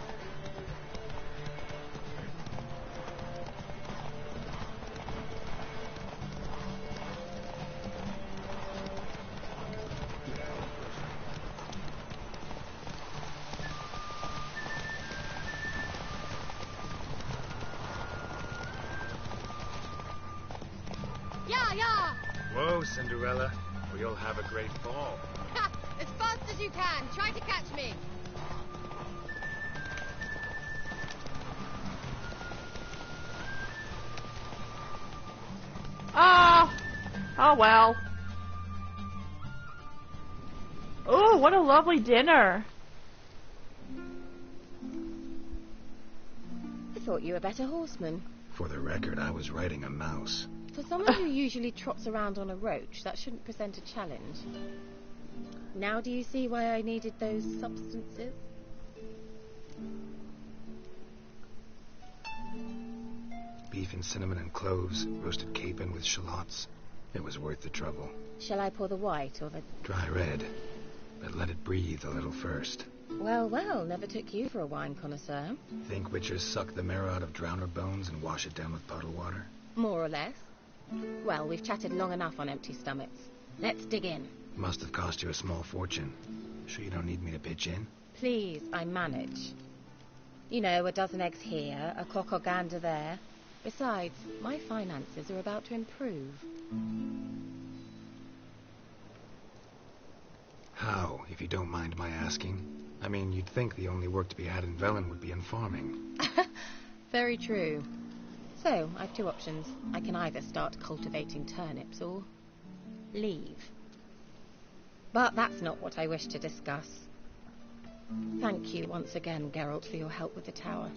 Whoa, Cinderella. We'll have a great fall. As fast as you can. Try to catch me. Oh well. Oh, what a lovely dinner. I thought you were a better horseman. For the record, I was riding a mouse. For someone who usually trots around on a roach, that shouldn't present a challenge. Now do you see why I needed those substances? Beef and cinnamon and cloves, roasted capon with shallots. It was worth the trouble. Shall I pour the white or the... Dry red, but let it breathe a little first. Well, well, never took you for a wine connoisseur. Think witchers suck the marrow out of drowner bones and wash it down with puddle water? More or less. Well, we've chatted long enough on empty stomachs. Let's dig in. Must have cost you a small fortune. Sure you don't need me to pitch in? Please, I manage. You know, a dozen eggs here, a cock or gander there. Besides, my finances are about to improve. How, if you don't mind my asking? I mean, you'd think the only work to be had in Velen would be in farming. Very true. So, I have two options. I can either start cultivating turnips or leave. But that's not what I wish to discuss. Thank you once again, Geralt, for your help with the tower.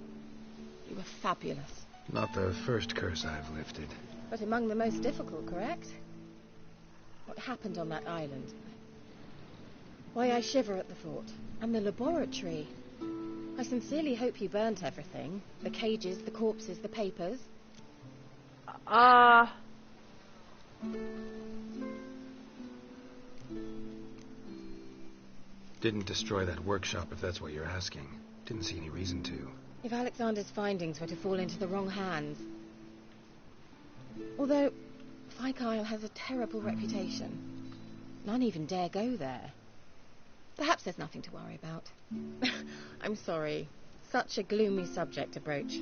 You were fabulous. Not the first curse I've lifted. But among the most difficult, correct? What happened on that island? Why, I shiver at the thought. And the laboratory. I sincerely hope you burnt everything. The cages, the corpses, the papers. Didn't destroy that workshop, if that's what you're asking. Didn't see any reason to. If Alexander's findings were to fall into the wrong hands. Although, Fyke Isle has a terrible reputation. None even dare go there. Perhaps there's nothing to worry about. I'm sorry. Such a gloomy subject to broach.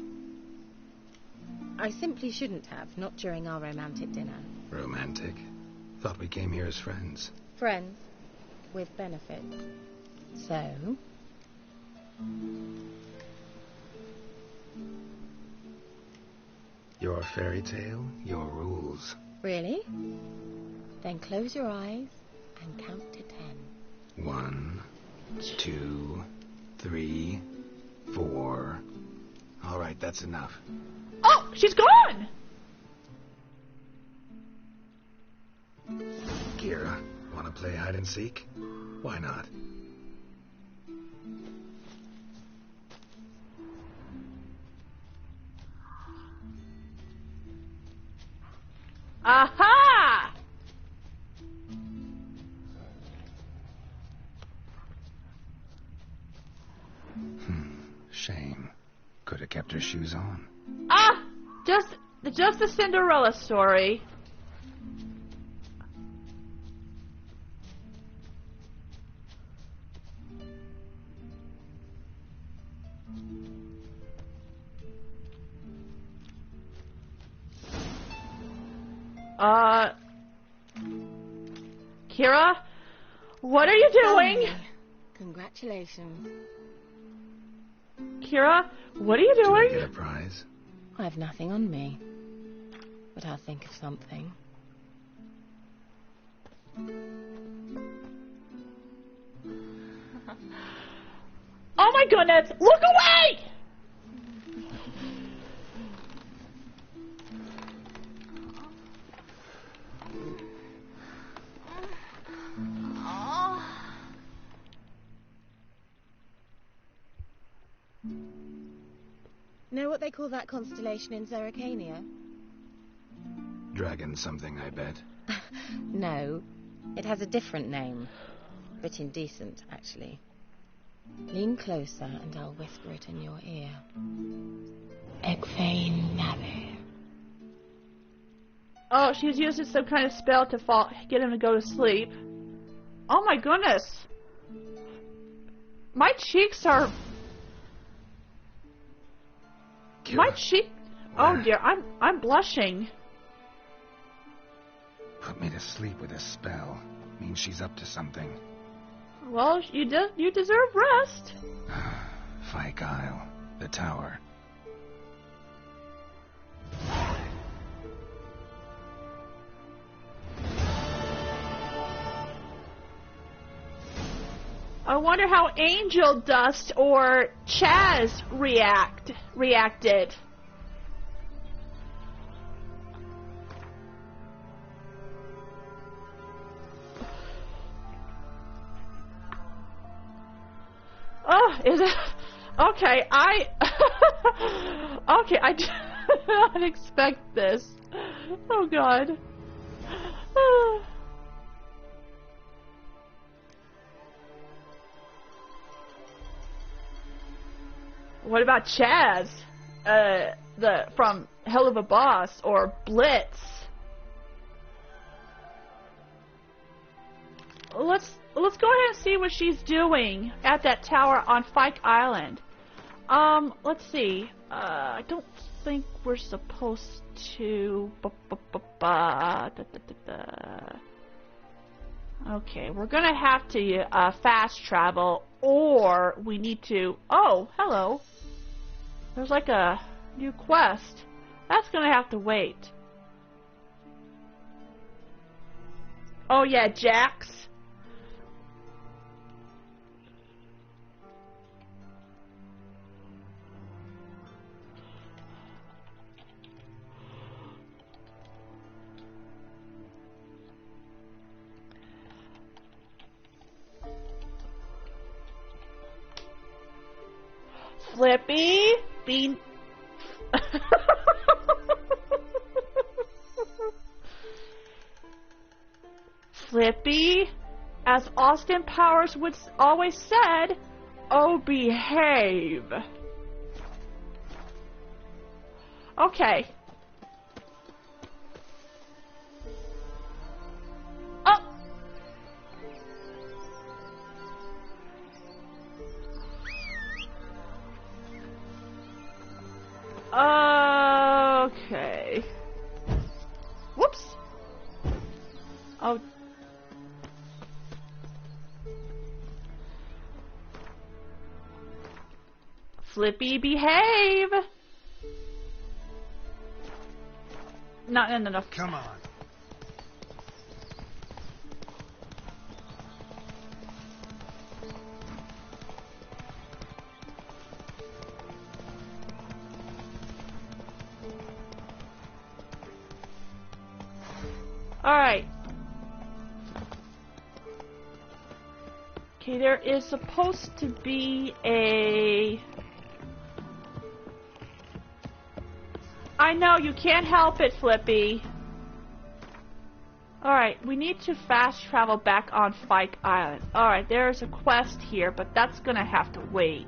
I simply shouldn't have, not during our romantic dinner. Romantic? Thought we came here as friends. Friends, with benefit. So? Your fairy tale, your rules. Really? Then close your eyes and count to 10. 1, 2, 3, 4. All right, that's enough. Oh, she's gone! Kira, want to play hide and seek? Why not? Aha! Shame. Could have kept her shoes on. Ah! Just the Cinderella story. Kira? What are you doing? Congratulations. Kira, what are you doing? Did you get a prize? I have nothing on me. But I'll think of something. Oh my goodness! Look away! Know what they call that constellation in Zerrikania? Dragon something, I bet. No, it has a different name. Bit indecent, actually. Lean closer and I'll whisper it in your ear. Egfain Navi. Oh, she's using some kind of spell to get him to go to sleep. Oh my goodness. My cheeks are... Kira. My cheek... Oh dear, I'm blushing. Put me to sleep with a spell. Means she's up to something. Well, you deserve rest. Fyke Isle. The tower. I wonder how Angel Dust or Chaz reacted. Oh, is it? Okay, okay, I did not expect this. Oh God. What about Chaz? From Hell of a Boss or Blitz? let's go ahead and see what she's doing at that tower on Fyke Island. Let's see. I don't think we're supposed to. Okay, we're gonna have to fast travel, or we need to. Oh, hello. There's like a new quest. That's gonna have to wait. Oh yeah, Jax. Flippy, Bean. Flippy, as Austin Powers would always said, oh, behave. Okay. Okay. Whoops. Oh. Flippy, behave. Not enough. Come on. Alright. Okay, there is supposed to be a... I know, you can't help it, Flippy. Alright, we need to fast travel back on Fyke Island. Alright, there's a quest here, but that's gonna have to wait.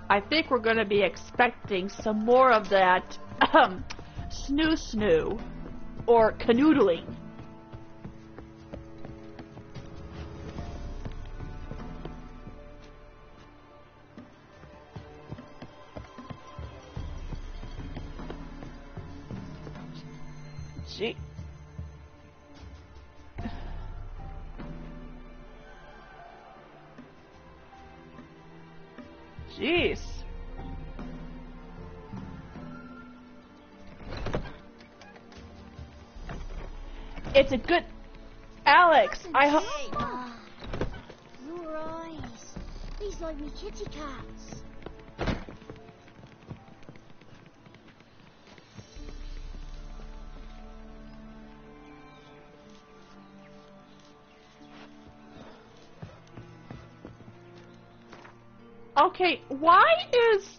I think we're going to be expecting some more of that snoo-snoo or canoodling. Gee. Jeez. It's a good... Alex, I hope... Your eyes. These like me kitty cats. Okay, why is...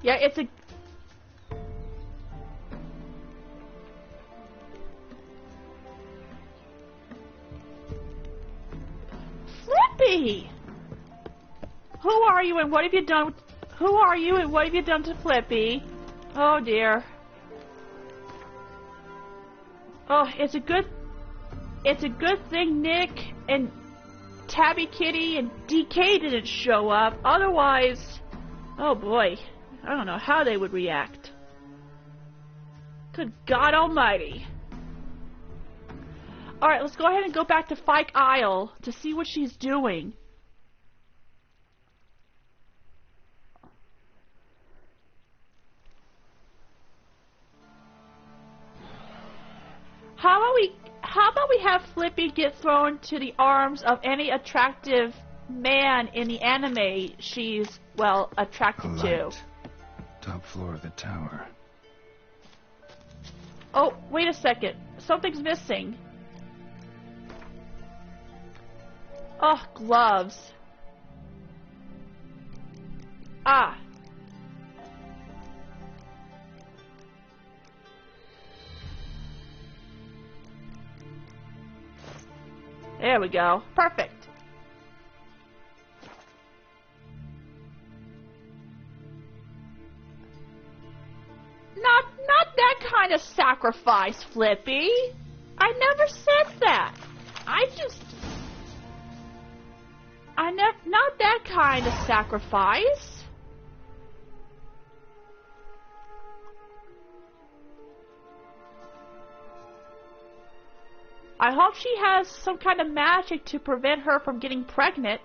Yeah, it's a... Flippy! Who are you and what have you done? Who are you and what have you done to Flippy? Oh dear. Oh, it's a good thing Nick and Tabby Kitty and DK didn't show up. Otherwise, oh boy, I don't know how they would react. Good God Almighty. Alright, let's go ahead and go back to Fyke Isle to see what she's doing. How about we have Flippy get thrown to the arms of any attractive man in the anime she's, well, attracted to. Top floor of the tower. Oh, wait a second. Something's missing. Oh, gloves. Ah. There we go. Perfect. Not that kind of sacrifice, Flippy. I never said that. Not that kind of sacrifice. I hope she has some kind of magic to prevent her from getting pregnant.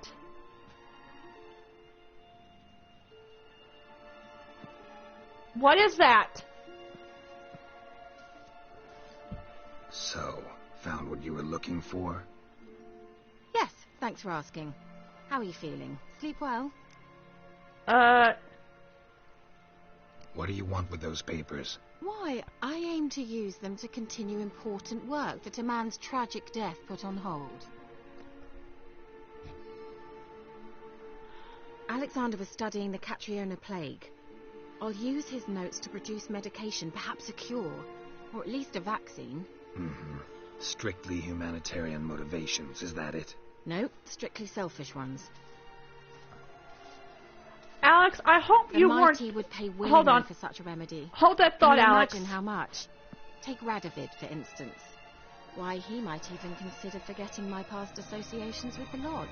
What is that? So, found what you were looking for? Yes, thanks for asking. How are you feeling? Sleep well? What do you want with those papers? Why, I aim to use them to continue important work that a man's tragic death put on hold. Alexander was studying the Catriona plague. I'll use his notes to produce medication, perhaps a cure, or at least a vaccine. Mm-hmm. Strictly humanitarian motivations, is that it? No, strictly selfish ones. Alex, I hope you weren't... The mighty would pay willingly for such a remedy. Hold that thought, Alex. Imagine how much. Take Radovid, for instance. Why, he might even consider forgetting my past associations with the Lodge.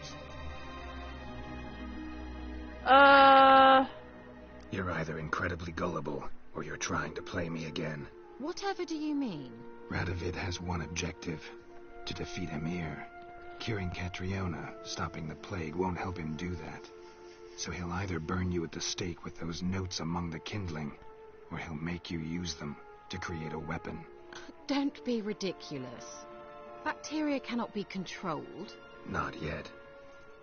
You're either incredibly gullible, or you're trying to play me again. Whatever do you mean? Radovid has one objective. To defeat Emir. Curing Catriona, stopping the plague, won't help him do that. So he'll either burn you at the stake with those notes among the kindling, or he'll make you use them to create a weapon. Don't be ridiculous. Bacteria cannot be controlled. Not yet.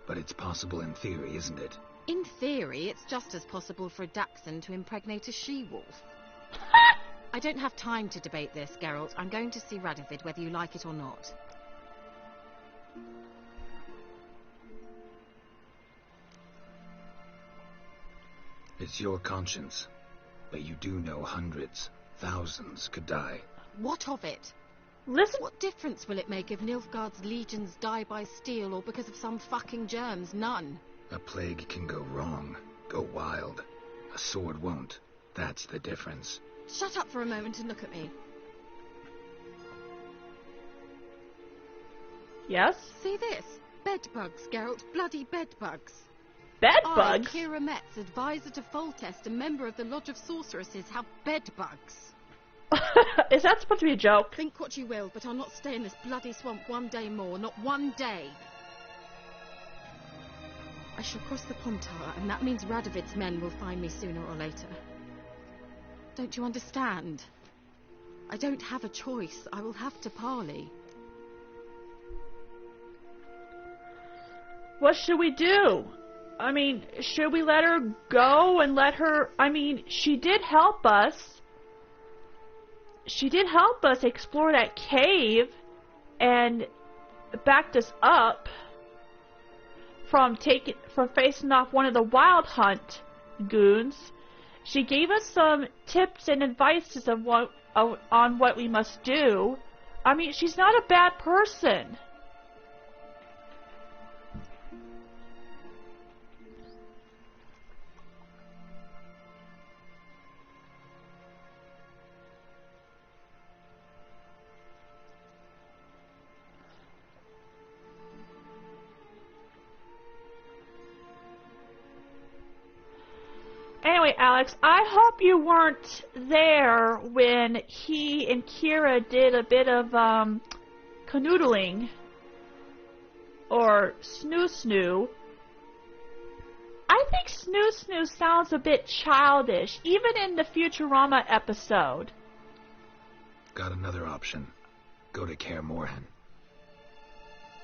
But it's possible in theory, isn't it? In theory, it's just as possible for a dachshund to impregnate a she-wolf. I don't have time to debate this, Geralt. I'm going to see Radovid, whether you like it or not. It's your conscience. But you do know hundreds, thousands could die. What of it? Listen. What difference will it make if Nilfgaard's legions die by steel or because of some fucking germs? None. A plague can go wrong, go wild. A sword won't. That's the difference. Shut up for a moment and look at me. Yes? See this? Bedbugs, Geralt. Bloody bedbugs. Bedbugs? I, Kira Metz, advisor to Foltest, a member of the Lodge of Sorceresses, have bedbugs. Is that supposed to be a joke? Think what you will, but I'll not stay in this bloody swamp one day more. Not one day. I shall cross the Pontar, and that means Radovid's men will find me sooner or later. Don't you understand? I don't have a choice. I will have to parley. What should we do? I mean, should we let her go and let her... I mean, she did help us. She did help us explore that cave and backed us up from facing off one of the Wild Hunt goons. She gave us some tips and advices on what we must do. I mean, she's not a bad person. Anyway, Alex, I hope you weren't there when he and Kira did a bit of canoodling or snoo-snoo. I think snoo-snoo sounds a bit childish, even in the Futurama episode. Got another option. Go to Kaer Morhen.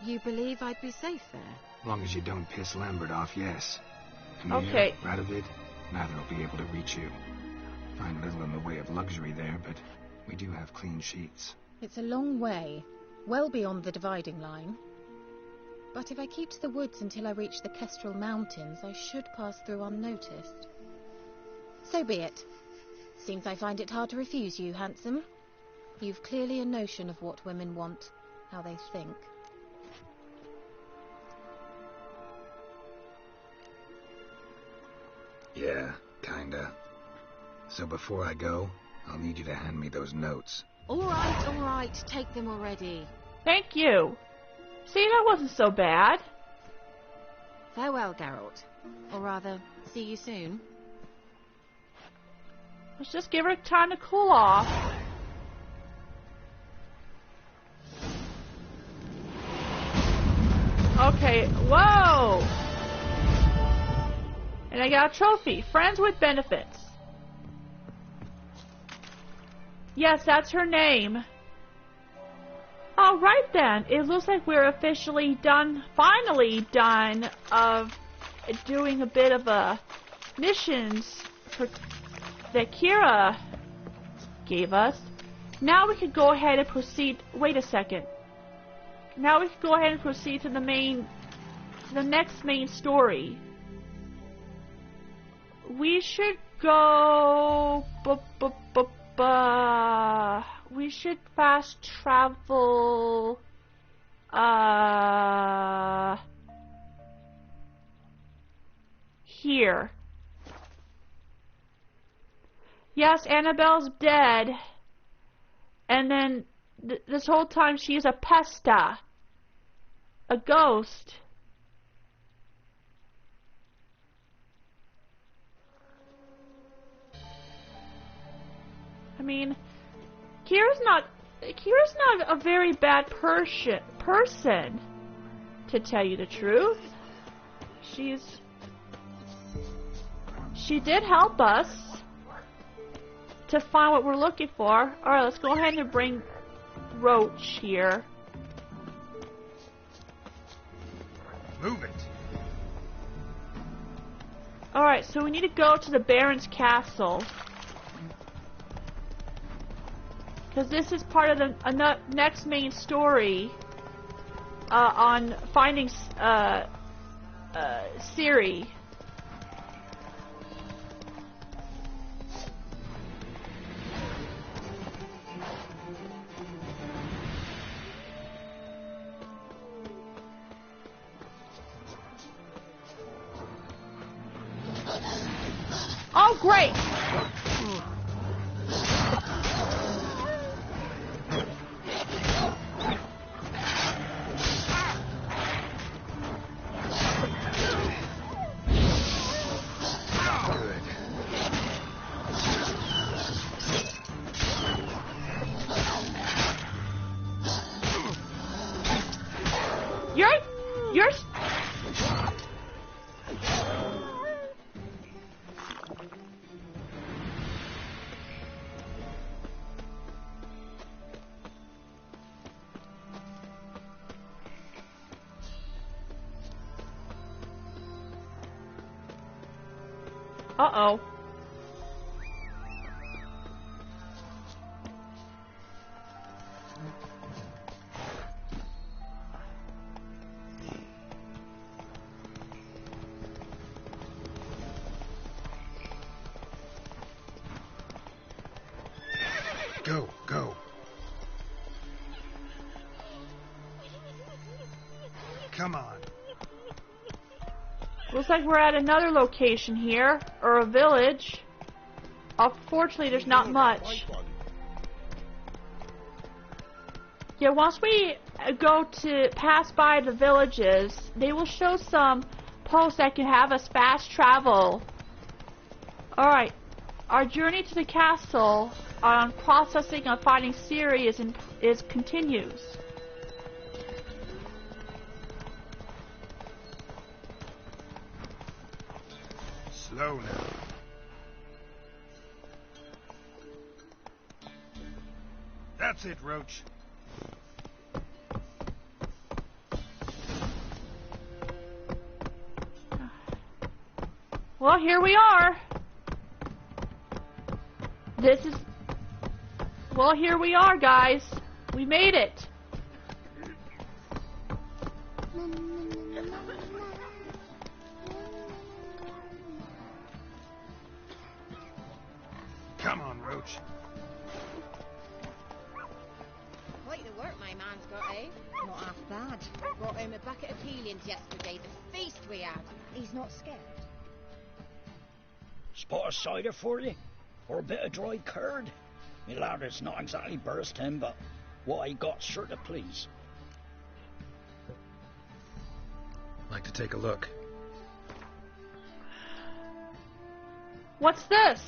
You believe I'd be safe there? Long as you don't piss Lambert off, yes. Emir, okay. Radovid, neither will be able to reach you. Find little in the way of luxury there, but we do have clean sheets. It's a long way, well beyond the dividing line. But if I keep to the woods until I reach the Kestrel Mountains, I should pass through unnoticed. So be it. Seems I find it hard to refuse you, handsome. You've clearly a notion of what women want, how they think. Yeah, kinda. So before I go, I'll need you to hand me those notes. All right, take them already. Thank you. See, that wasn't so bad. Farewell, Geralt. Or rather, see you soon. Let's just give her time to cool off. Okay, whoa! And I got a trophy. Friends with benefits. Yes, that's her name. Alright then. It looks like we're officially done, finally done, of doing a bit of a missions for, that Kira gave us. Now we can go ahead and proceed. Wait a second. Now we can go ahead and proceed to the next main story. We should go. We should fast travel. Here. Yes, Annabelle's dead. And then this whole time she's a pesta. A ghost. I mean, Kira's not a very bad person, to tell you the truth. She did help us to find what we're looking for. Alright, let's go ahead and bring Roach here. Move it. Alright, so we need to go to the Baron's castle. Because this is part of the next main story on finding Ciri. Oh, great! You're Uh-oh. Go. Come on. Looks like we're at another location here, or a village. Unfortunately, there's not much. Yeah, once we go to pass by the villages, they will show some posts that can have us fast travel. Alright, our journey to the castle on processing and finding Ciri is continues. Slow now. That's it, Roach. Well, here we are. Well, here we are, guys. We made it. Come on, Roach. Quite the work my man's got, eh? Not half bad. Brought home a bucket of peelings yesterday, the feast we had. He's not scared. Spot of cider for you? Or a bit of dry curd? Me lad, it's not exactly bursting, but what I got's sure to please. Like to take a look. What's this?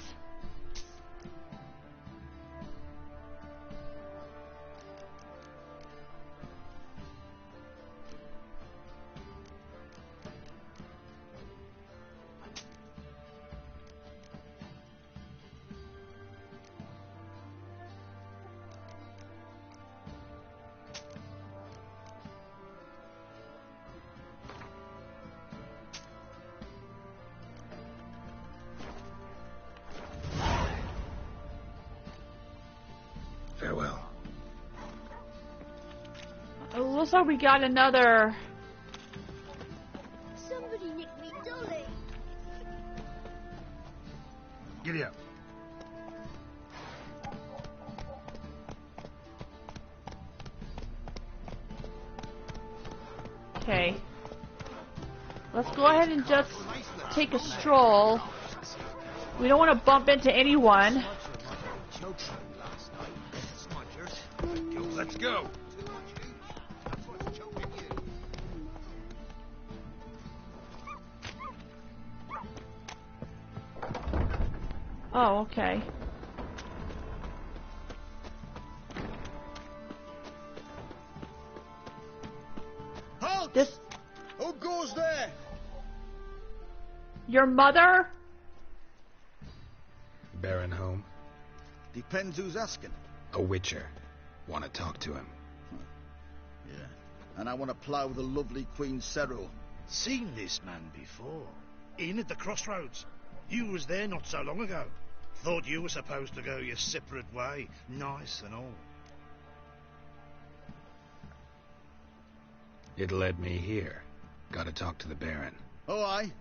Farewell. It looks like we got another. Somebody nicked me dolly. Giddy up. Okay. Let's go ahead and just take a stroll. We don't want to bump into anyone. Let's go. Oh, okay. Halt! This. Who goes there? Your mother? Baron home? Depends who's asking. A witcher. Want to talk to him. Yeah. And I want to plough the lovely Queen Cero. Seen this man before. In at the crossroads. You was there not so long ago. Thought you were supposed to go your separate way. Nice and all. It led me here. Gotta talk to the Baron. Oh, aye?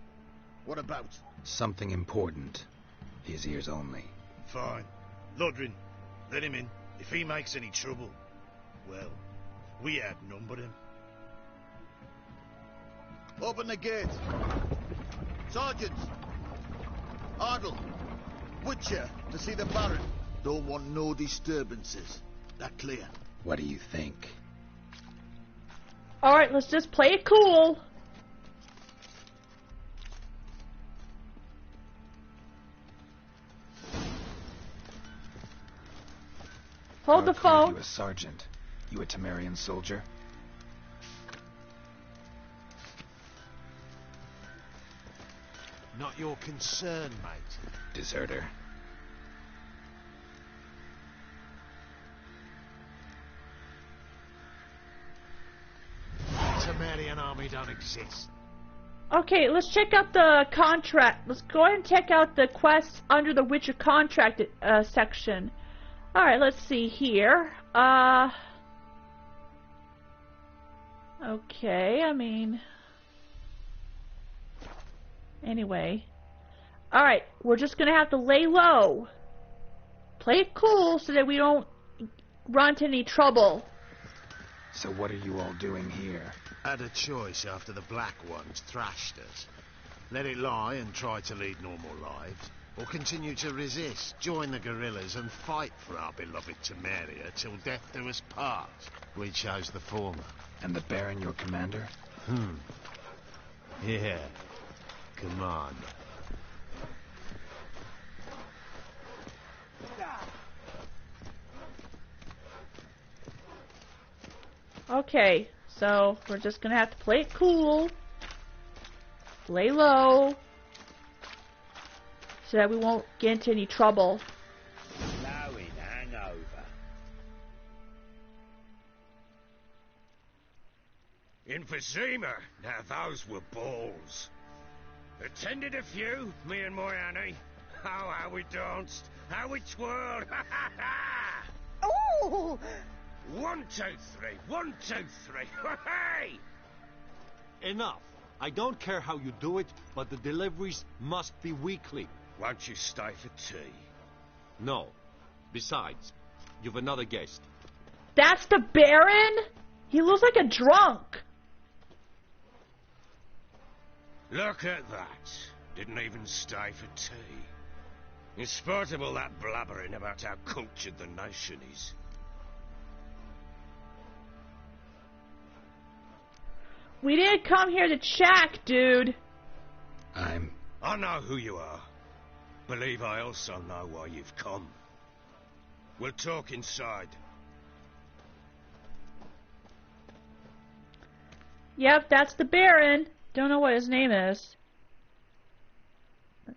What about? Something important. His ears only. Fine. Lodrin, let him in. If he makes any trouble, well, we outnumbered him. Open the gate. Sergeants! Ardle! Witcher, to see the Baron. Don't want no disturbances. That clear? What do you think? Alright, let's just play it cool. Hold the phone. You a sergeant. You a Temerian soldier? Not your concern, mate. Deserter. Temerian army don't exist. Okay, let's check out the contract. Let's go ahead and check out the quests under the Witcher contract section. Alright, let's see here. Okay, I mean... Anyway. Alright, we're just gonna have to lay low. Play it cool so that we don't run into any trouble. So what are you all doing here? Had a choice after the Black Ones thrashed us. Let it lie and try to lead normal lives, or continue to resist, join the guerrillas and fight for our beloved Temeria till death do us part. We chose the former. And the Baron your commander? Yeah. Commander. Okay, so we're just gonna have to play it cool. Lay low. So that we won't get into any trouble. Blowing hangover. Emphysema. Now those were balls. Attended a few, me and my Annie. Oh, how we danced, how we twirled. Oh! 1, 2, 3. 1, 2, 3. Hey! Enough. I don't care how you do it, but the deliveries must be weekly. Won't you stay for tea? No. Besides, you've another guest. That's the Baron? He looks like a drunk. Look at that. Didn't even stay for tea. In spite of all that blabbering about how cultured the nation is. We didn't come here to chat, dude. I know who you are. Believe I also know why you've come. We'll talk inside. Yep, that's the Baron. Don't know what his name is.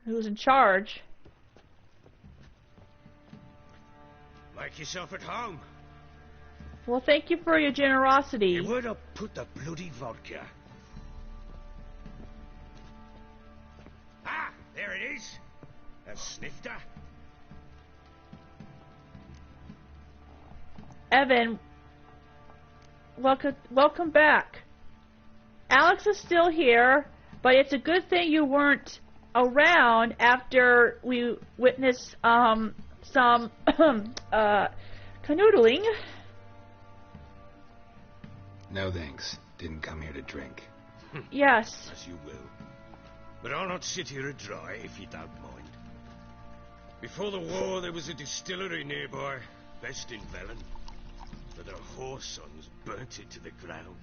Who's in charge? Make yourself at home. Well, thank you for your generosity. Where'd I put the bloody vodka? Ah, there it is. A snifter. Evan, welcome back. Alex is still here, but it's a good thing you weren't around after we witnessed some canoodling. No thanks. Didn't come here to drink. Yes. As you will. But I'll not sit here dry if you don't mind. Before the war, there was a distillery nearby, best in Velen. But their whore sons burnt it to the ground.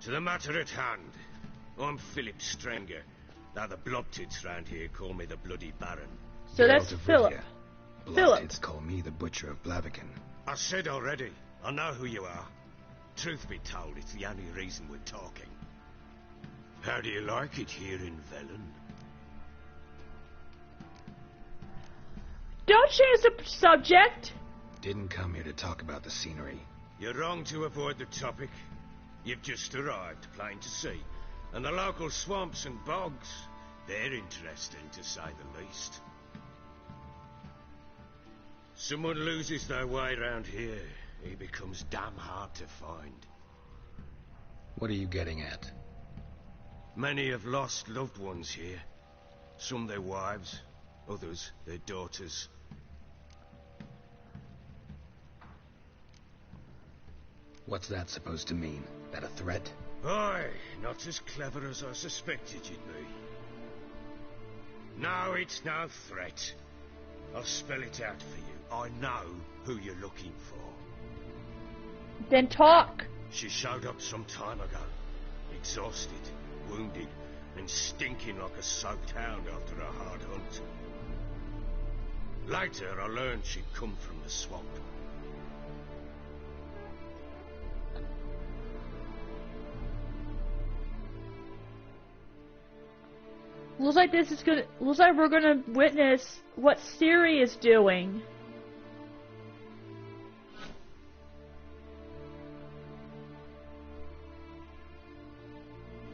To the matter at hand. I'm Philip Strenger. Now the Blobtits round here call me the Bloody Baron. So that's Philip. Blobtits call me the Butcher of Blaviken. I said already, I know who you are. Truth be told, it's the only reason we're talking. How do you like it here in Velen? Don't change the subject! Didn't come here to talk about the scenery. You're wrong to avoid the topic. You've just arrived, plain to see. And the local swamps and bogs, they're interesting to say the least. Someone loses their way round here, he becomes damn hard to find. What are you getting at? Many have lost loved ones here. Some their wives, others their daughters. What's that supposed to mean? That a threat? Aye, not as clever as I suspected you'd be. No, it's no threat. I'll spell it out for you. I know who you're looking for. Then talk. She showed up some time ago. Exhausted, wounded, and stinking like a soaked hound after a hard hunt. Later, I learned she'd come from the swamp. Looks like we're gonna witness what Ciri is doing.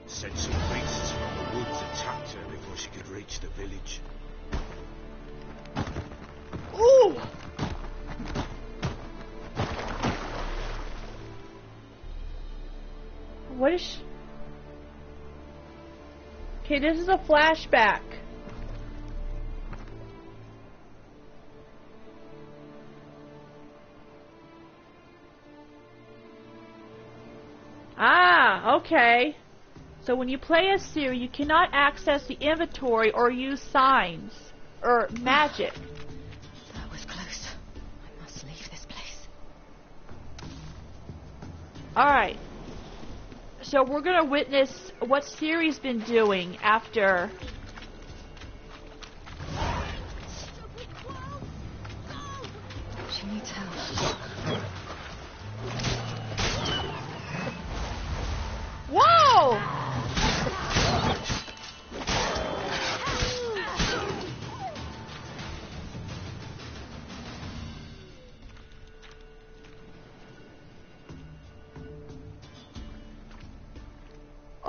Said some beasts from the woods attacked her before she could reach the village. Ooh! What is she? Okay, this is a flashback. Ah, okay. So when you play as Ciri, you cannot access the inventory or use signs or magic. That was close. I must leave this place. Alright. So we're gonna witness what Ciri's been doing after. She needs help. Whoa!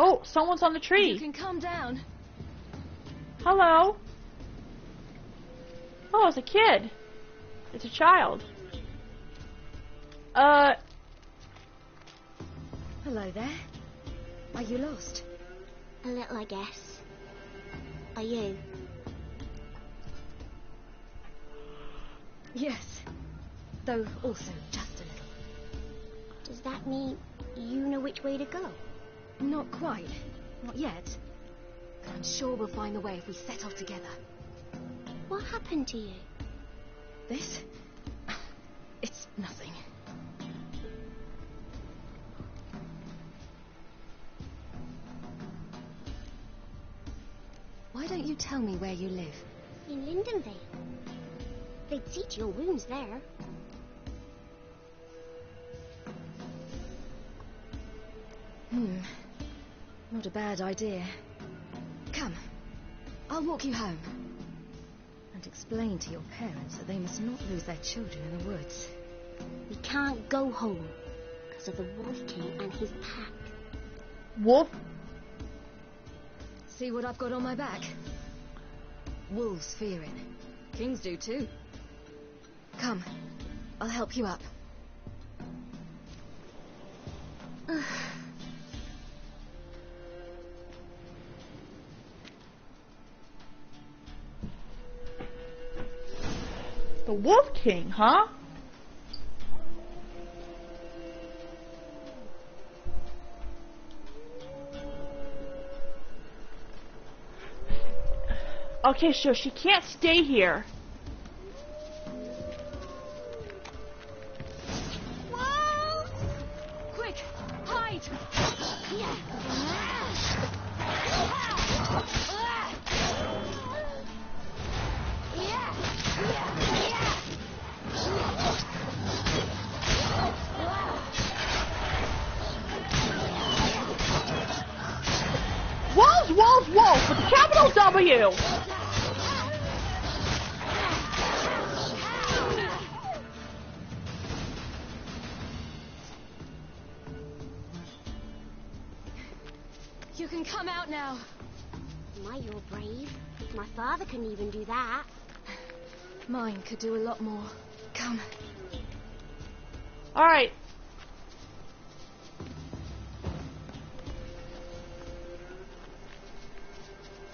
Oh, someone's on the tree. You can calm down. Hello. Oh, it's a kid. It's a child. Hello there. Are you lost? A little, I guess. Are you? Yes. Though also just a little. Does that mean you know which way to go? Not quite. Not yet. But I'm sure we'll find the way if we set off together. What happened to you? This? It's nothing. Why don't you tell me where you live? In Lindenvale. They'd see to your wounds there. Not a bad idea. Come, I'll walk you home. And explain to your parents that they must not lose their children in the woods. We can't go home because of the Wolf King and his pack. Wolf? See what I've got on my back? Wolves fear it. Kings do too. Come, I'll help you up. The Wolf King, huh? Okay, so she can't stay here. Whoa! Quick, hide! Wolf with a capital W. You can come out now. My, you're brave. My father couldn't even do that. Mine could do a lot more. Come. All right.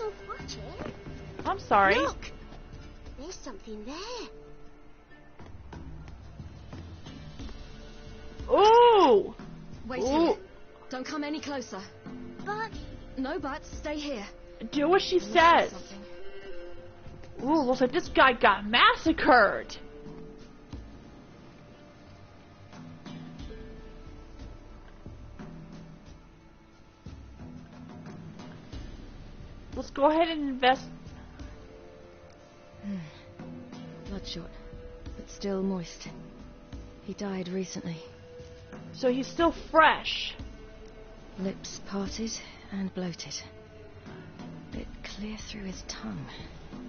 Oh, watch it. I'm sorry. Look, there's something there. Ooh. Wait here. Don't come any closer. But... No buts. Stay here. Do what she says. Ooh, looks like this guy got massacred. Let's go ahead and invest. Bloodshot, but still moist. He died recently. So he's still fresh. Lips parted and bloated. Bit clear through his tongue.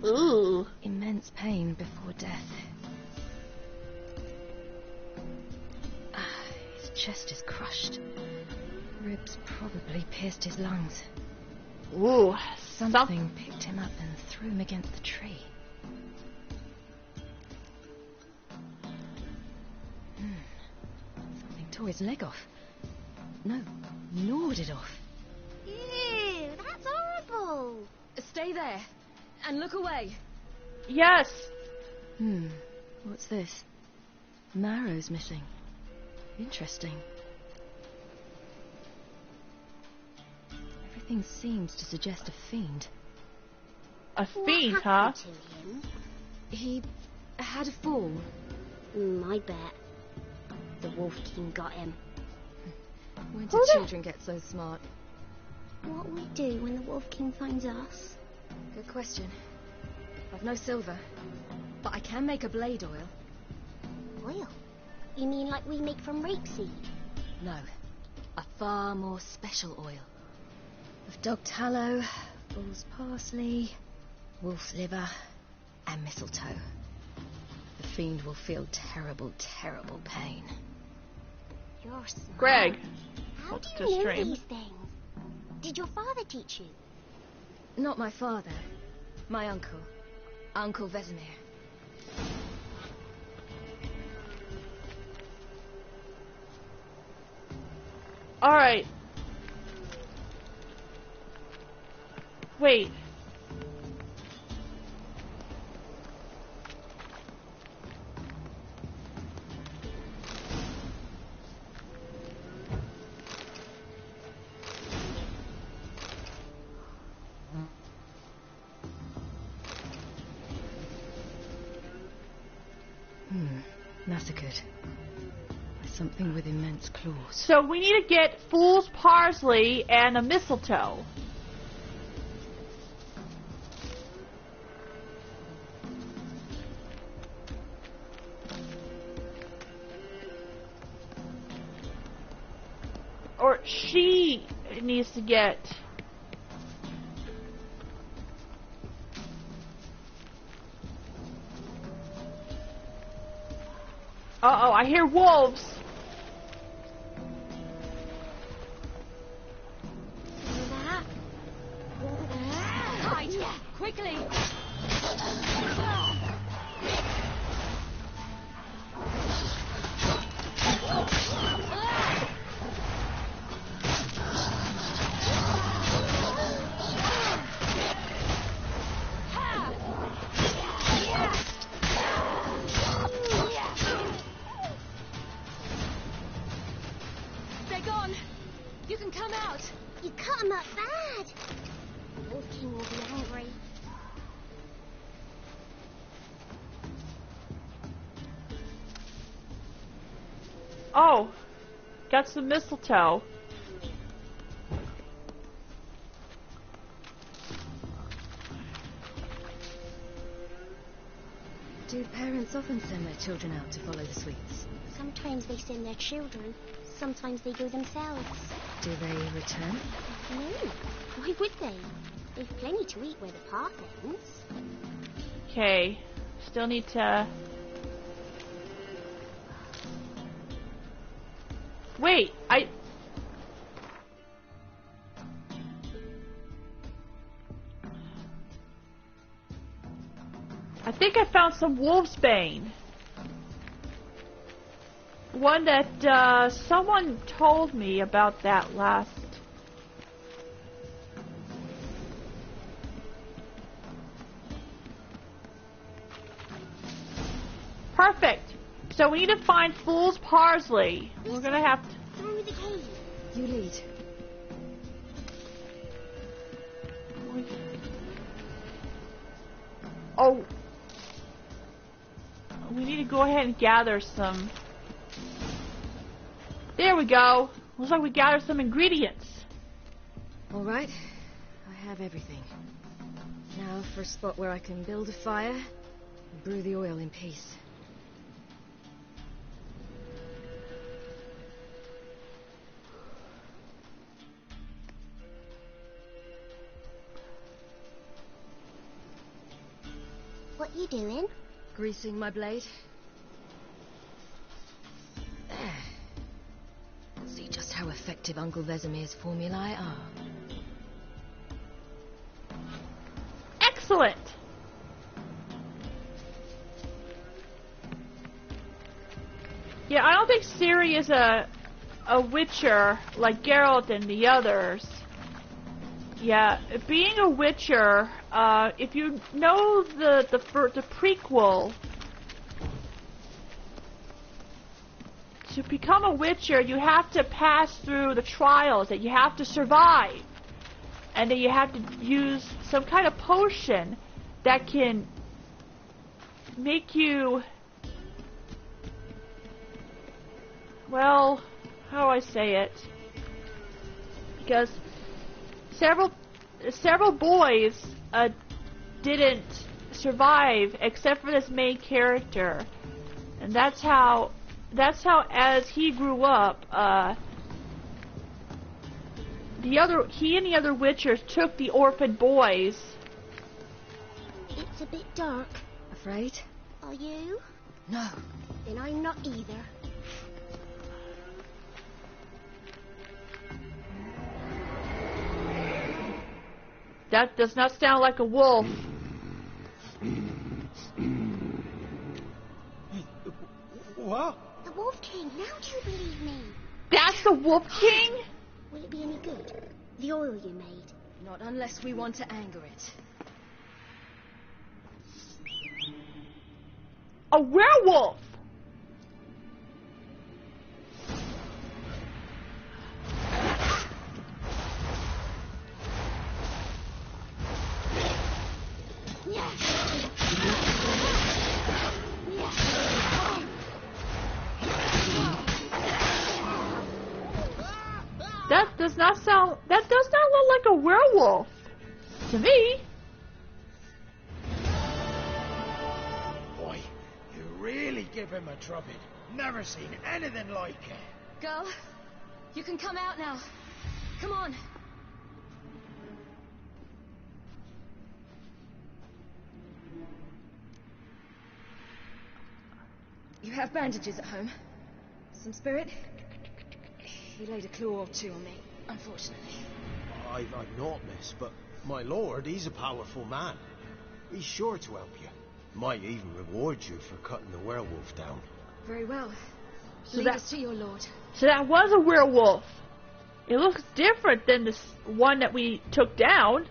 Ooh. Immense pain before death. His chest is crushed. Ribs probably pierced his lungs. Ooh. Something picked him up and threw him against the tree. Something tore his leg off. No, gnawed it off. Ew, that's horrible. Stay there and look away. Yes. What's this? Marrow's missing. Interesting. Everything seems to suggest a fiend. A fiend, huh? To him? He had a fall. I bet. The Wolf King got him. When did children get so smart? What will we do when the Wolf King finds us? Good question. I've no silver, but I can make a blade oil. Oil? You mean like we make from rapeseed? No, a far more special oil. Of dog tallow, bull's parsley, wolf's liver, and mistletoe. The fiend will feel terrible, terrible pain. You're smart. Greg. How do you know these things? Did your father teach you? Not my father. My uncle. Uncle Vesemir. Alright. Wait. Massacred by something with immense claws. So we need to get fool's parsley and a mistletoe. Or she needs to get... Uh-oh, I hear wolves. Hide! Quickly! They're gone. You can come out. You cut him up bad. The Wolf King will be angry. Oh, got some mistletoe. Do parents often send their children out to follow the sweets? Sometimes they send their children. Sometimes they go themselves. Do they return? No. Why would they? They've plenty to eat where the path ends. Okay, still need to... Wait, I think I found some wolfsbane. One that someone told me about that last. Perfect. So we need to find fool's parsley. We're gonna have to. Through the cave. You lead. Oh. We need to go ahead and gather some. There we go. Looks like we gathered some ingredients. All right. I have everything. Now for a spot where I can build a fire and brew the oil in peace. What you doing? Greasing my blade. There. See just how effective Uncle Vesemir's formulae are. Excellent. Yeah, I don't think Ciri is a witcher like Geralt and the others. Yeah, being a witcher, if you know the prequel, to become a witcher, you have to pass through the trials, that you have to survive, and then you have to use some kind of potion that can make you, well, how do I say it? Because several boys didn't survive except for this main character, and that's how as he grew up, he and the other witchers took the orphan boys. It's a bit dark. Afraid? Are you? No. Then I'm not either. That does not sound like a wolf. What? The Wolf King, now do you believe me? That's the Wolf King? Will it be any good? The oil you made? Not unless we want to anger it. A werewolf! That does not look like a werewolf to me. Boy, you really give him a drubbing. Never seen anything like it. Girl, you can come out now. Come on. You have bandages at home? Some spirit? He laid a claw or two on me, unfortunately. I've not, miss, but my lord, he's a powerful man. He's sure to help you. Might even reward you for cutting the werewolf down. Very well. So Lead us to your lord. So that was a werewolf. It looks different than this one that we took down.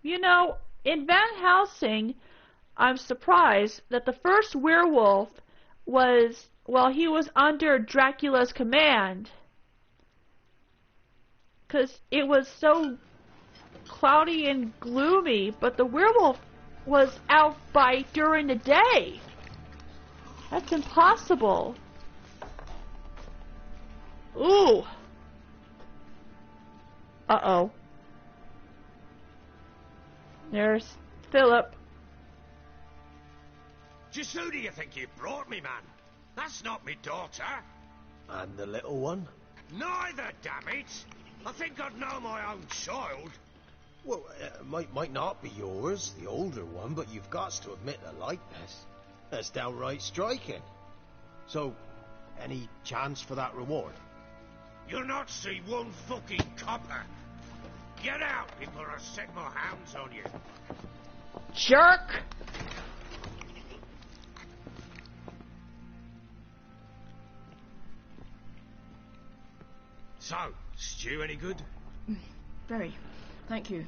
You know, in Van Helsing, I'm surprised that the first werewolf was, well, he was under Dracula's command. 'Cause it was so cloudy and gloomy, but the werewolf was out during the day. That's impossible. Ooh. Uh-oh. There's Philip. Just who do you think you brought me, man? That's not me daughter. And the little one? Neither, damn it. I think I'd know my own child. Well, might not be yours, the older one, but you've got to admit the likeness. That's downright striking. So, any chance for that reward? You'll not see one fucking copper. Get out before I set my hounds on you. Jerk! So, stew any good? Very. Thank you.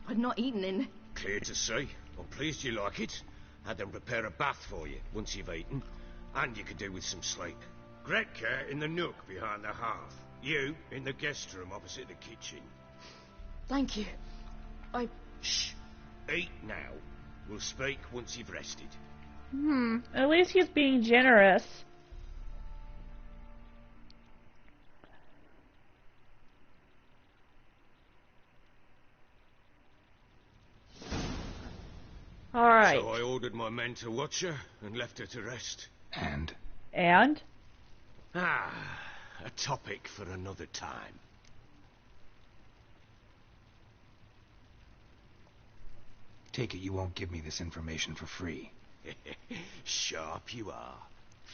I'd not eaten in... Clear to see. I'm pleased you like it. Had them prepare a bath for you once you've eaten. And you could do with some sleep. Gretka in the nook behind the hearth. You in the guest room opposite the kitchen. Thank you. Shh. Eat now. We'll speak once you've rested. At least he's being generous. Alright. So I ordered my men to watch her and left her to rest. And? And? A topic for another time. Take it you won't give me this information for free. Sharp you are.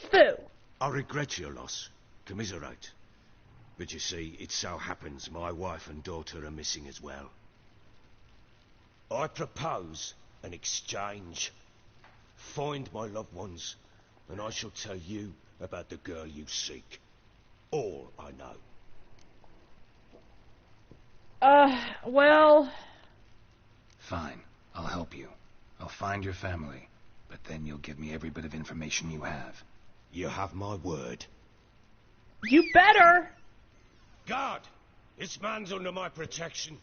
Foo! I regret your loss. Commiserate. But you see, it so happens my wife and daughter are missing as well. I propose an exchange. Find my loved ones, and I shall tell you about the girl you seek. All I know. Well... Fine. I'll help you. I'll find your family. But then you'll give me every bit of information you have. You have my word. You better! Guard! This man's under my protection.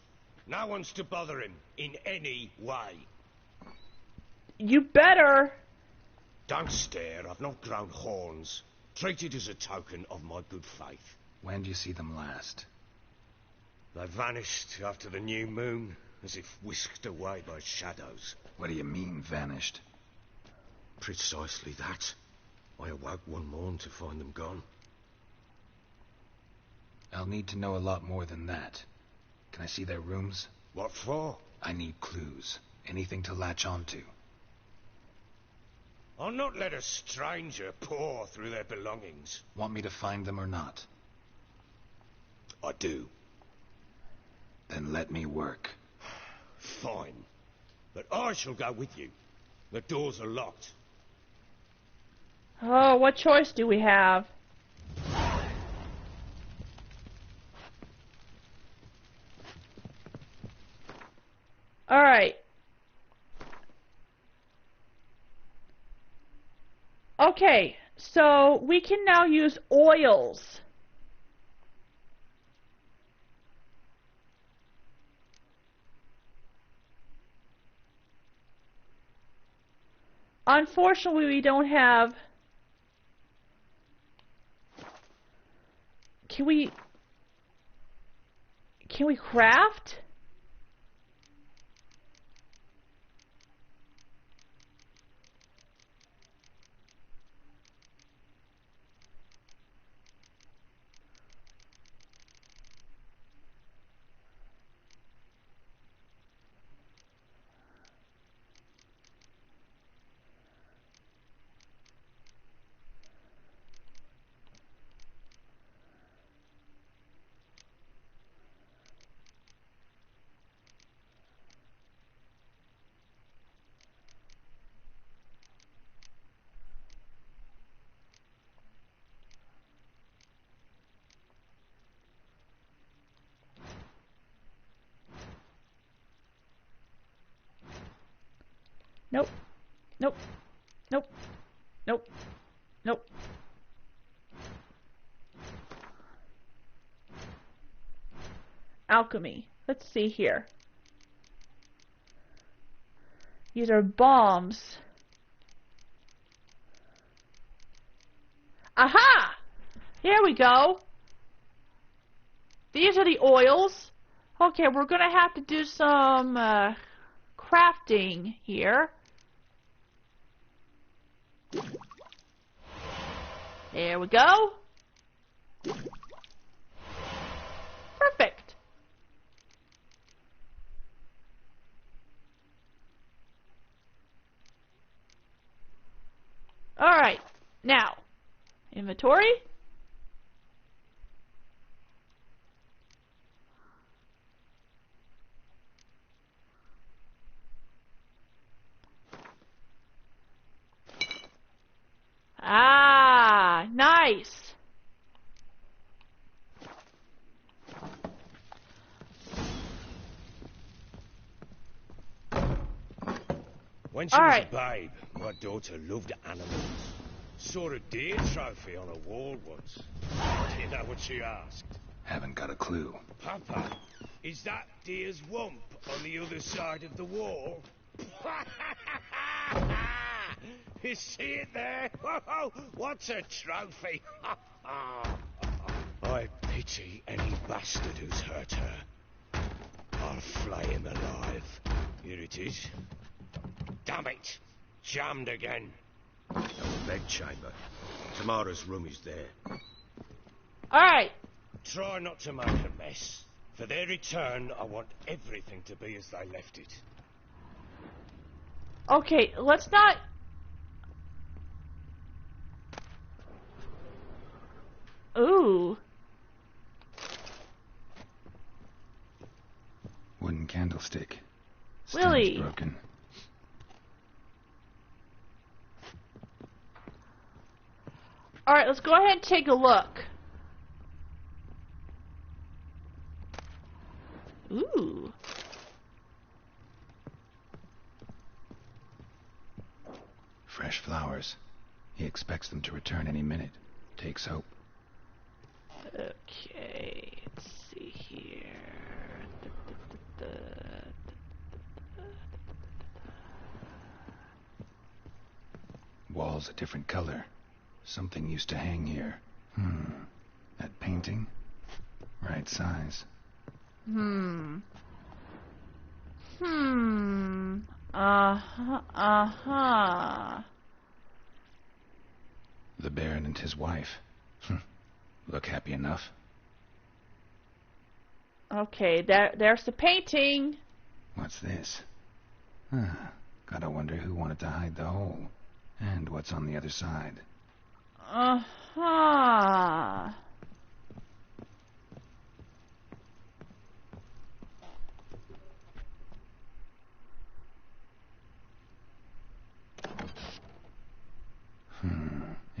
No one's to bother him in any way. You better! Don't stare, I've not grown horns. Treat it as a token of my good faith. When do you see them last? They vanished after the new moon, as if whisked away by shadows. What do you mean, vanished? Precisely that. I awoke one morn to find them gone. I'll need to know a lot more than that. Can I see their rooms? What for? I need clues. Anything to latch onto. I'll not let a stranger pore through their belongings. Want me to find them or not? I do. Then let me work. Fine. But I shall go with you. The doors are locked. Oh, what choice do we have? Okay, so we can now use oils. Unfortunately, we don't have... Can we craft? Nope. Nope. Nope. Nope. Nope. Alchemy. Let's see here. These are bombs. Aha! Here we go. These are the oils. Okay, we're gonna have to do some crafting here. There we go. Perfect. Alright, now, inventory. Ah, nice. When she was a babe, my daughter loved animals. Saw a deer trophy on a wall once. Do you know what she asked? Haven't got a clue. Papa, is that deer's wump on the other side of the wall? You see it there? Whoa, what's a trophy? I pity any bastard who's hurt her. I'll flay him alive. Here it is. Damn it! Jammed again. Double bed chamber. Tamara's room is there. Alright. Try not to make a mess. For their return, I want everything to be as they left it. Okay, let's not... Ooh. Wooden candlestick. Willie. Stem's broken. Alright, let's go ahead and take a look. Ooh. Fresh flowers. He expects them to return any minute. Takes hope. Okay, let's see here. Walls a different color. Something used to hang here. That painting? Right size. The Baron and his wife. Look happy enough. Okay, there's the painting. What's this? Gotta wonder who wanted to hide the hole. And what's on the other side.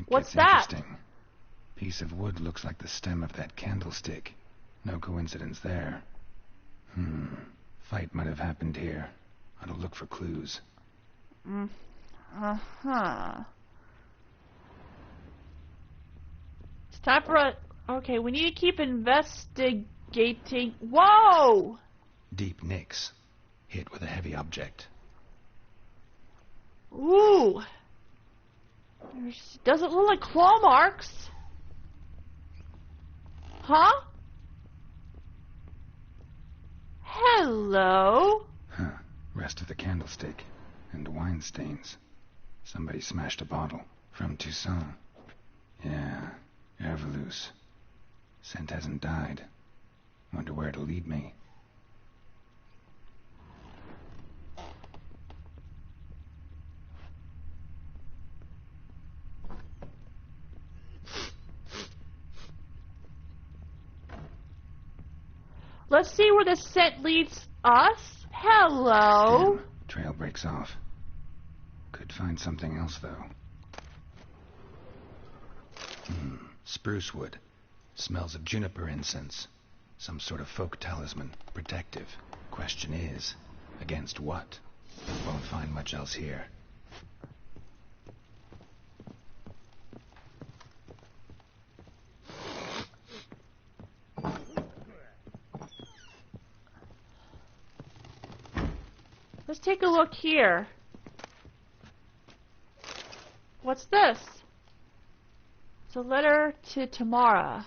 What's that? Interesting. Piece of wood looks like the stem of that candlestick. No coincidence there. Fight might have happened here. Ought to look for clues. Time for a... Okay, we need to keep investigating... Whoa! Deep nicks. Hit with a heavy object. Ooh. Does it look like claw marks? Huh? Hello? Huh. Rest of the candlestick. And wine stains. Somebody smashed a bottle. From Toussaint. Yeah. Ervelus. Scent hasn't died. Wonder where it'll lead me. Let's see where the scent leads us. Hello. Damn, trail breaks off. Could find something else, though. Spruce wood. Smells of juniper incense. Some sort of folk talisman. Protective. Question is, against what? Won't find much else here. Let's take a look here. What's this? It's a letter to Tamara.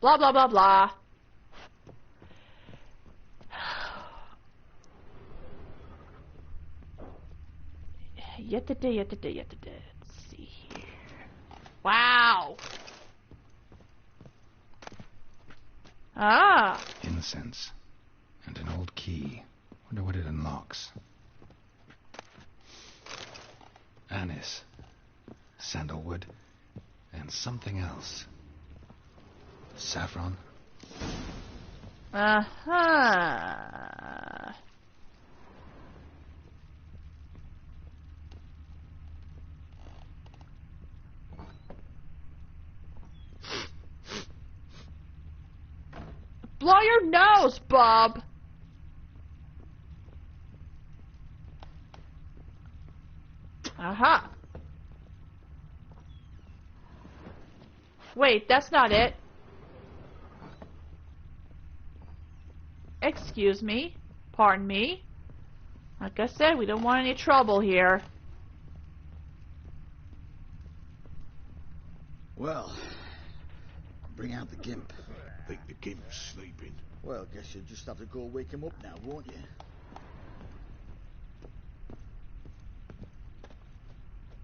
Blah, blah, blah, blah. Yet today. Let's see here. Wow. Ah. Incense. And an old key. Wonder what it unlocks. Anise. Sandalwood. And something else. Saffron. Uh-huh. Blow your nose, Bob. Aha. Wait, that's not it. Excuse me. Pardon me. Like I said, we don't want any trouble here. Well, bring out the gimp. Think the gimp's sleeping. Well, guess you'll just have to go wake him up now, won't you?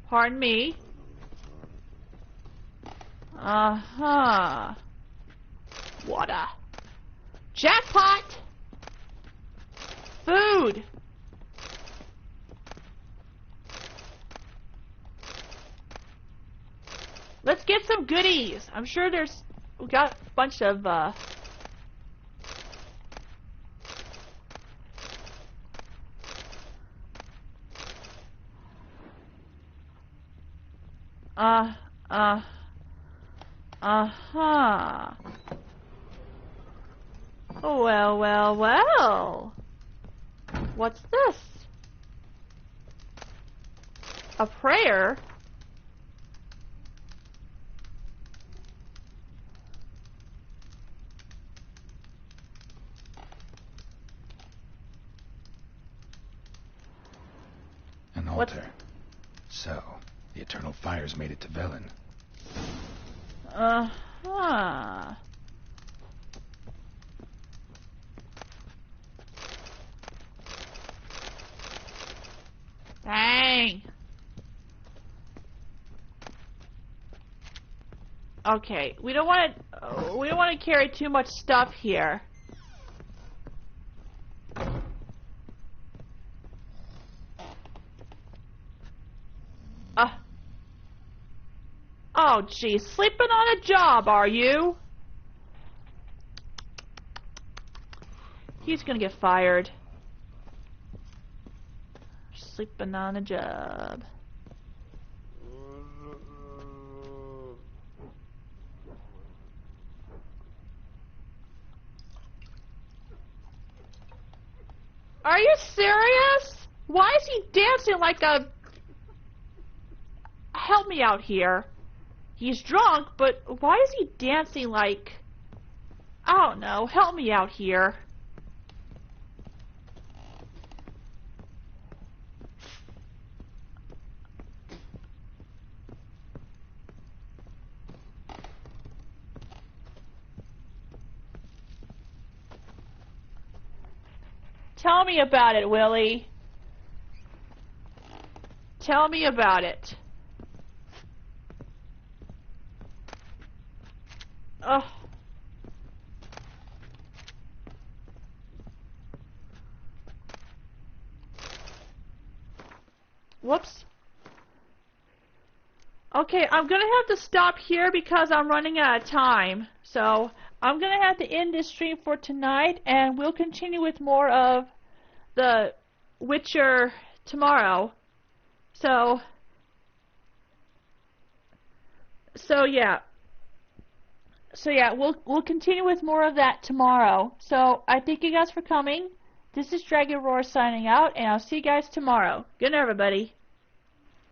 Pardon me. Uh-huh. Water. Jackpot! Food! Let's get some goodies. I'm sure we got a bunch of, Uh-huh. Well. What's this? A prayer? An altar. So, the eternal fires made it to Velen. Uh-huh. Dang. Okay, we don't want to carry too much stuff here. Oh, geez. Sleeping on a job, are you? He's gonna get fired. Sleeping on a job. Are you serious? Why is he dancing like a... Help me out here. he's drunk, but why is he dancing like... I don't know. Help me out here. Tell me about it, Willie. Tell me about it. Ugh. Whoops. Okay, I'm gonna have to stop here because I'm running out of time. So, I'm gonna have to end this stream for tonight, and we'll continue with more of The Witcher tomorrow. So yeah, we'll continue with more of that tomorrow. So I thank you guys for coming. This is Dragon Roar signing out, and I'll see you guys tomorrow. Good night, everybody.